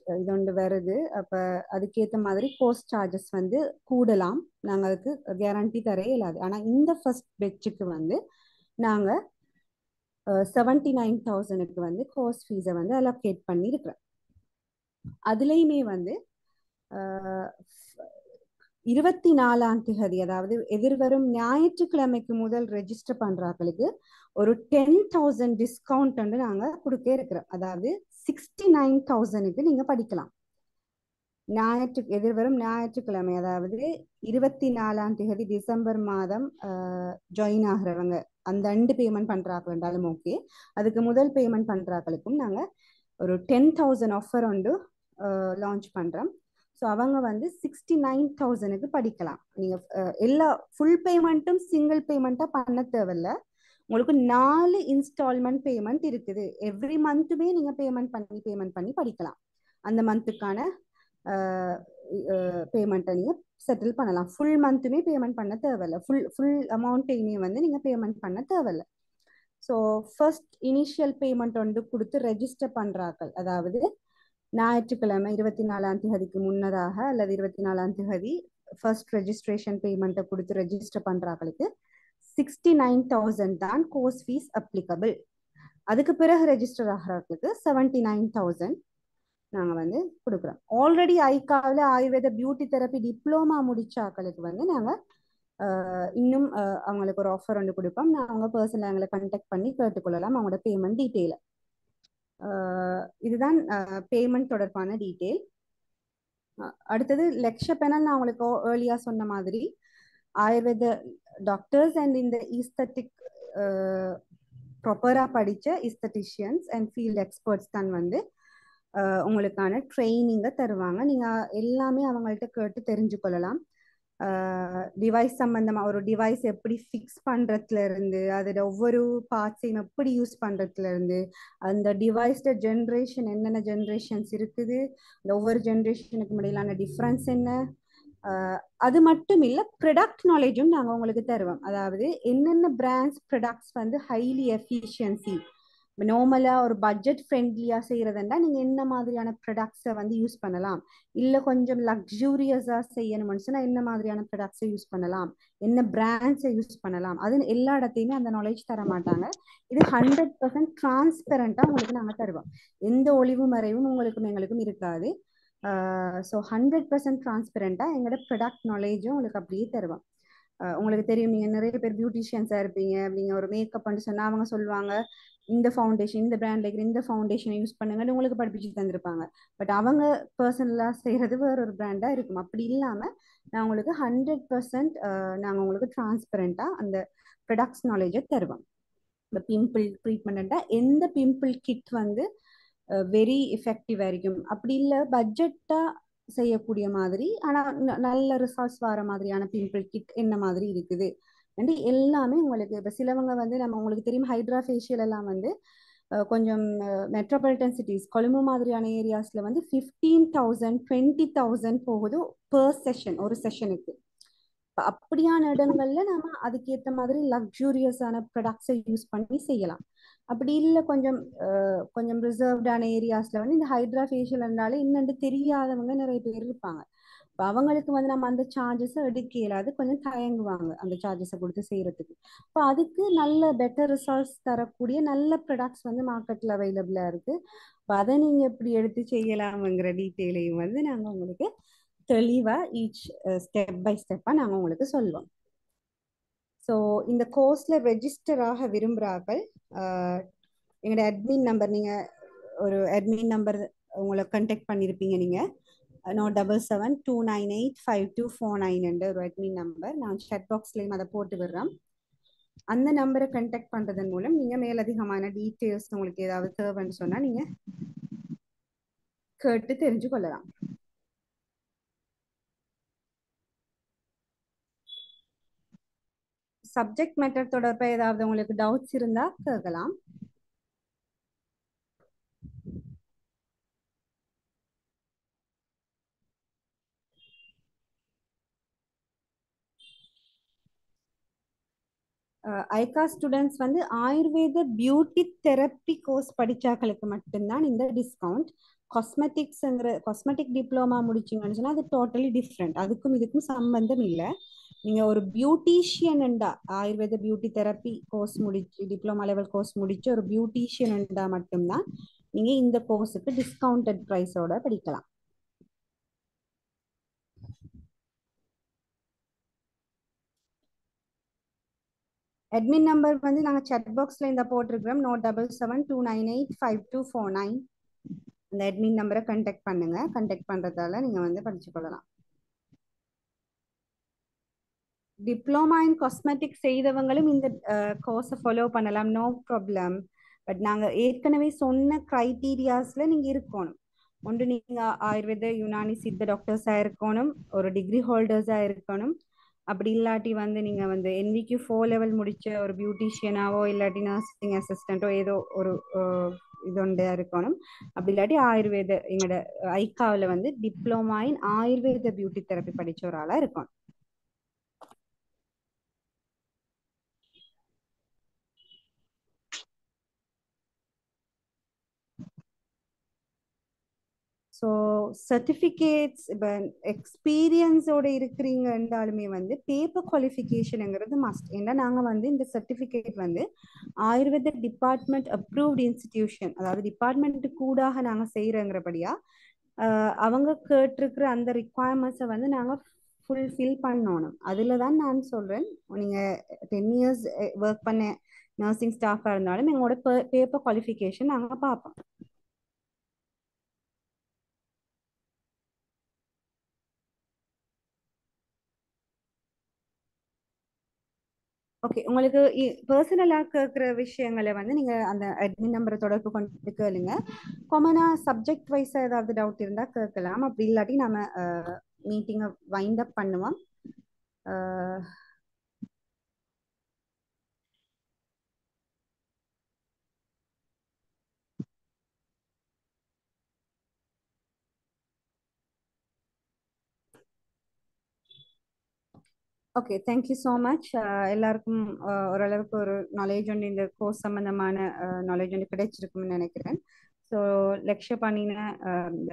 இது ஒன்று வருது. அப்போ அதுக்கேற்ற மாதிரி கோர்ஸ் சார்ஜஸ் வந்து கூடலாம். நாங்கள் அதுக்கு கேரண்டி தரவே இல்லாது. ஆனால் இந்த ஃபர்ஸ்ட் பேட்சுக்கு வந்து நாங்கள் 79,000க்கு வந்து கோர்ஸ் ஃபீஸை வந்து அலோகேட் பண்ணியிருக்கிறோம். அதுலேயுமே வந்து 24ஆம் தேதி, அதாவது எதிர்வரும் ஞாயிற்றுக்கிழமைக்கு முதல் ரெஜிஸ்டர் பண்ணுறாங்களுக்கு ஒரு 10,000 டிஸ்கவுண்ட் வந்து நாங்கள் கொடுக்க இருக்கிறோம். அதாவது 69,000க்கு நீங்கள் படிக்கலாம். எதிர்வரும் ஞாயிற்றுக்கிழமை, அதாவது 24ஆம் தேதி டிசம்பர் மாதம் ஜாயின் ஆகிறவங்க அந்த 2 பேமெண்ட் பண்ணுறாங்க இருந்தாலும் ஓகே. அதுக்கு முதல் பேமெண்ட் பண்ணுறாங்களுக்கும் நாங்கள் ஒரு 10,000 ஆஃபர் ஒன்று லான்ச் பண்ணுறோம். ஸோ அவங்க வந்து 69,000க்கு படிக்கலாம். நீங்கள் எல்லா ஃபுல் பேமெண்ட்டும் சிங்கிள் பேமெண்ட்டாக பண்ண தேவையில்ல. உங்களுக்கு 4 இன்ஸ்டால்மெண்ட் பேமெண்ட் இருக்குது. எவ்ரி மந்த்துமே நீங்கள் பேமெண்ட் பண்ணி படிக்கலாம். அந்த மந்த்துக்கான பேமெண்ட்டை நீங்கள் செட்டில் பண்ணலாம். ஃபுல் மந்த்துமே பேமெண்ட் பண்ண தேவையில்லை. ஃபுல் அமௌண்ட்டையுமே வந்து நீங்கள் பேமெண்ட் பண்ண தேவையில்லை. ஸோ ஃபர்ஸ்ட் இனிஷியல் பேமெண்ட் ஒன்று கொடுத்து ரெஜிஸ்டர் பண்ணுறார்கள், அதாவது ஞாயிற்றுக்கிழமை 24ஆம் தேதிக்கு முன்னதாக அல்லது 24ஆம் தேதி ஃபர்ஸ்ட் ரெஜிஸ்ட்ரேஷன் பேமெண்ட்டை கொடுத்து ரெஜிஸ்டர் பண்ணுறாங்களுக்கு 69,000 தான் கோர்ஸ் ஃபீஸ் அப்ளிகபிள். அதுக்கு பிறகு ரெஜிஸ்டர் ஆகிறவங்களுக்கு 79,000 நாங்கள் வந்து கொடுக்குறோம். ஆல்ரெடி ஐகாவில் ஆயுர்வேத பியூட்டி தெரப்பி டிப்ளமா முடிச்சாக்களுக்கு வந்து நாங்கள் இன்னும் அவங்களுக்கு ஒரு ஆஃபர் ஒன்று கொடுப்போம். அவங்க பர்சனலாக எங்களை கான்டாக்ட் பண்ணி கேட்டுக்கொள்ளலாம் அவங்களோட பேமெண்ட் டீட்டெயிலை. இதுதான் பேமெண்ட் தொடர்பான டீட்டெயில். அடுத்தது லெக்சர் பேனல். நான் உங்களுக்கு ஏர்லியாக சொன்ன மாதிரி ஆயுர்வேத டாக்டர்ஸ் அண்ட் இந்த ஈஸ்தட்டிக் ப்ராப்பராக படித்த ஈஸ்தட்டிஷியன்ஸ் அண்ட் ஃபீல்ட் எக்ஸ்பர்ட்ஸ் தான் வந்து உங்களுக்கான ட்ரைனிங்கை தருவாங்க. நீங்கள் எல்லாமே அவங்கள்ட்ட கேட்டு தெரிஞ்சு கொள்ளலாம். டிவைஸ் சம்பந்தமாக, ஒரு டிவைஸ் எப்படி ஃபிக்ஸ் பண்ணுறதுலேருந்து, அதோட ஒவ்வொரு பார்ட்ஸையும் எப்படி யூஸ் பண்ணுறதுலேருந்து, அந்த டிவைஸோட ஜென்ரேஷன் என்னென்ன ஜென்ரேஷன்ஸ் இருக்குது, அந்த ஒவ்வொரு ஜென்ரேஷனுக்கு இடையிலான டிஃப்ரென்ஸ் என்ன, அது மட்டும் இல்லை ப்ரொடக்ட் நாலேஜும் நாங்கள் உங்களுக்கு தருவோம். அதாவது என்னென்ன பிராண்ட்ஸ் ப்ரொடக்ட்ஸ் வந்து ஹைலி எஃபிஷியன்சி, நார்மலாக ஒரு பட்ஜெட் ஃப்ரெண்ட்லியாக செய்கிறதுண்டா நீங்கள் என்ன மாதிரியான ப்ரொடக்ட்ஸை வந்து யூஸ் பண்ணலாம், இல்லை கொஞ்சம் லக்ஸூரியஸாக செய்யணும்னு சொன்னால் என்ன மாதிரியான ப்ரொடக்ட்ஸை யூஸ் பண்ணலாம், என்ன பிராண்ட்ஸை யூஸ் பண்ணலாம், அது எல்லா இடத்தையுமே அந்த நாலேஜ் தர மாட்டாங்க. இது 100% டிரான்ஸ்பெரண்ட்டாக உங்களுக்கு நாங்கள் தருவோம். எந்த ஒளிவு மறைவும் எங்களுக்கும் இருக்காது. ஸோ 100% டிரான்ஸ்பெரண்ட்டாக எங்களோட ப்ரொடக்ட் நாலேஜும் உங்களுக்கு அப்படியே தருவோம். உங்களுக்கு தெரியும், நீங்கள் நிறைய பேர் பியூட்டிஷியன்ஸாக இருப்பீங்க. நீங்கள் ஒரு மேக்கப் பண்ணி சொன்னால் அவங்க சொல்லுவாங்க இந்த ஃபவுண்டேஷன், இந்த பிராண்டில் இருக்கிற இந்த ஃபவுண்டேஷனை யூஸ் பண்ணுங்கன்னு உங்களுக்கு படிப்பிச்சு தந்திருப்பாங்க. பட் அவங்க பர்சனலாக செய்கிறது வேற ஒரு பிராண்டாக இருக்கும். அப்படி இல்லாமல் நான் உங்களுக்கு 100% நாங்கள் உங்களுக்கு டிரான்ஸ்பெரண்ட்டாக அந்த ப்ரொடக்ட்ஸ் நாலேஜை தருவோம். இந்த பிம்பிள் ட்ரீட்மெண்ட்டாக எந்த பிம்பிள் கிட் வந்து வெரி எஃபெக்டிவாக இருக்கும், அப்படி இல்லை பட்ஜெட்டாக செய்யக்கூடிய மாதிரி ஆனால் நல்ல ரிசல்ட்ஸ் வர மாதிரியான பிம்பிள் கிட் என்ன மாதிரி இருக்குது அண்ட் எல்லாமே உங்களுக்கு. இப்போ சிலவங்க வந்து நம்ம உங்களுக்கு தெரியும் ஹைட்ரா ஃபேஷியல் எல்லாம் வந்து கொஞ்சம் மெட்ரோபாலிட்டன் சிட்டிஸ், கொழும்பு மாதிரியான ஏரியாஸில் வந்து 15,000 20,000 போகுது பெர் செஷன், ஒரு செஷனுக்கு. அப்படியான இடங்கள்ல நம்ம அதுக்கேற்ற மாதிரி லக்ஸூரியஸான ப்ரொடக்ட்ஸை யூஸ் பண்ணி செய்யலாம். அப்படி இல்லை கொஞ்சம் ரிசர்வ்டான ஏரியாஸில் வந்து இந்த ஹைட்ரா ஃபேஷியல் இருந்தாலே இன்னும் தெரியாதவங்க நிறைய பேர் இருப்பாங்க. அவங்களுக்கு வந்து நம்ம அந்த சார்ஜஸை எடுக்க இயலாது, கொஞ்சம் தயங்குவாங்க அந்த சார்ஜஸை கொடுத்து செய்யறதுக்கு. இப்போ அதுக்கு நல்ல பெட்டர் ரிசல்ட்ஸ் தரக்கூடிய நல்ல ப்ராடக்ட்ஸ் வந்து மார்க்கெட்டில் அவைலபிளாக இருக்கு. இப்போ அதை நீங்கள் எப்படி எடுத்து செய்யலாம்ங்கிற டீட்டெயிலையும் வந்து நாங்கள் உங்களுக்கு தெளிவாக ஈச் ஸ்டெப் பை ஸ்டெப்பாக நாங்கள் உங்களுக்கு சொல்லுவோம். ஸோ இந்த கோர்ஸில் ரெஜிஸ்டர் ஆக விரும்புகிறார்கள், எங்களோட அட்மின் நம்பர், நீங்கள் ஒரு அட்மின் நம்பர் உங்களை கண்டெக்ட் பண்ணியிருப்பீங்க நீங்கள், 077-298-5249 ஒரு அட்மின் நம்பர். நான் chat பாக்ஸ்லேயும் அதை போட்டு விடுறேன். அந்த நம்பரை கண்டெக்ட் பண்ணுறதன் மூலம் நீங்கள் மேலதிகமான டீட்டெயில்ஸ் உங்களுக்கு ஏதாவது தேவைன்னு சொன்னால் நீங்கள் கேட்டு தெரிஞ்சு கொள்ளலாம். சப்ஜெக்ட் மேட்டர் தொடர்பாக ஏதாவது உங்களுக்கு டவுட்ஸ் இருந்தால் கேட்கலாம். ஐகா ஸ்டூடெண்ட்ஸ் வந்து ஆயுர்வேத பியூட்டி தெரப்பி கோர்ஸ் படித்தாக்களுக்கு மட்டும்தான் இந்த டிஸ்கவுண்ட். காஸ்மெட்டிக் டிப்ளமா முடிச்சிங்கன்னு சொன்னால் அது டோட்டலி டிஃப்ரெண்ட், அதுக்கும் இதுக்கும் சம்பந்தம் இல்லை. நீங்கள் ஒரு பியூட்டிஷியன்ண்டா ஆயுர்வேத பியூட்டி தெரப்பி கோர்ஸ் முடிச்சு டிப்ளமா லெவல் கோர்ஸ் முடிச்சு ஒரு பியூட்டிஷியன்ண்டா மட்டும்தான் நீங்கள் இந்த கோர்ஸுக்கு டிஸ்கவுண்டட் ப்ரைஸோட படிக்கலாம். அட்மின் நம்பர் வந்து நாங்கள் chat பாக்ஸில் இந்த போட்டிருக்கிறோம், 077-298-5249. அந்த அட்மின் நம்பரை கண்டெக்ட் பண்ணுங்க. கண்டெக்ட் பண்ணுறதால நீங்கள் வந்து படிச்சு கொள்ளலாம். டிப்ளமா இன் காஸ்மெட்டிக் செய்தவங்களும் இந்த கோர்ஸை ஃபாலோ பண்ணலாம், நோ ப்ராப்ளம். பட் நாங்கள் ஏற்கனவே சொன்ன க்ரைட்டீரியாஸில் நீங்கள் இருக்கணும். ஒன்று நீங்கள் ஆயுர்வேத யுனானி சித்த டாக்டர்ஸாக இருக்கணும், ஒரு டிகிரி ஹோல்டர்ஸாக இருக்கணும். அப்படி இல்லாட்டி வந்து நீங்கள் வந்து NVQ 4 லெவல் முடிச்ச ஒரு பியூட்டிஷியனாவோ இல்லாட்டி நர்சிங் அசிஸ்டண்ட்டோ ஏதோ ஒரு இதொண்டா இருக்கணும். அப்படி இல்லாட்டி ஆயுர்வேத எங்களோட ஐகாவில் வந்து diploma in Ayurveda beauty therapy படிச்ச ஒரு ஆளாக இருக்கணும். ஸோ சர்டிஃபிகேட்ஸ் இப்போ எக்ஸ்பீரியன்ஸோடு இருக்கிறீங்கன்றாலுமே வந்து பேப்பர் குவாலிஃபிகேஷனுங்கிறது மஸ்ட். ஏன்னா நாங்கள் வந்து இந்த சர்டிஃபிகேட் வந்து ஆயுர்வேத டிபார்ட்மெண்ட் அப்ரூவ்டு இன்ஸ்டிடியூஷன், அதாவது டிபார்ட்மெண்ட்டு கூடாக நாங்கள் செய்கிறோங்கிறபடியா அவங்க கேட்டிருக்கிற அந்த ரிக்குவயர்மெண்ட்ஸை வந்து நாங்கள் ஃபுல்ஃபில் பண்ணணும். அதில் தான் நான் சொல்கிறேன், நீங்கள் 10 years ஒர்க் பண்ண நர்சிங் ஸ்டாஃபாக இருந்தாலும் எங்களோட பேப்பர் குவாலிஃபிகேஷன் நாங்கள் பார்ப்போம். ஓகே, உங்களுக்கு பர்சனலாக கேட்குற விஷயங்களை வந்து நீங்கள் அந்த அட்மின் நம்பரை தொடர்பு கொண்டு கேளுங்க. காமனாக சப்ஜெக்ட் வைஸாக ஏதாவது டவுட் இருந்தால் கேட்கலாம். அப்படி இல்லாட்டி நம்ம மீட்டிங்கை வைண்ட் அப் பண்ணுவோம். Okay, thank you so much. எல்லாருக்கும் ஓரளவுக்கு ஒரு நாலேஜ் ஒன்று இந்த கோர்ஸ் சம்மந்தமான நாலேஜ் ஒன்று கிடைச்சிருக்கும்னு நினைக்கிறேன். ஸோ லெக்சர் பண்ணின இந்த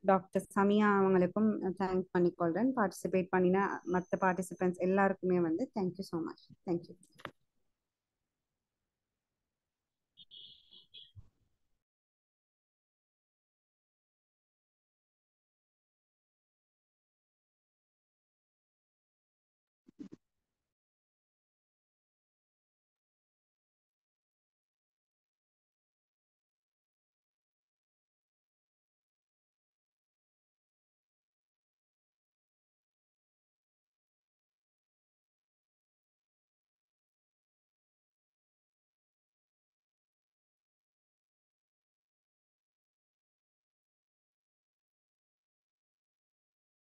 டாக்டர் சமியா அவங்களுக்கும் தேங்க்ஸ் பண்ணிக்கொள்கிறேன். பார்ட்டிசிபேட் பண்ணின மற்ற பார்ட்டிசிபென்ட்ஸ் எல்லாருக்குமே வந்து தேங்க்யூ ஸோ மச். தேங்க்யூ.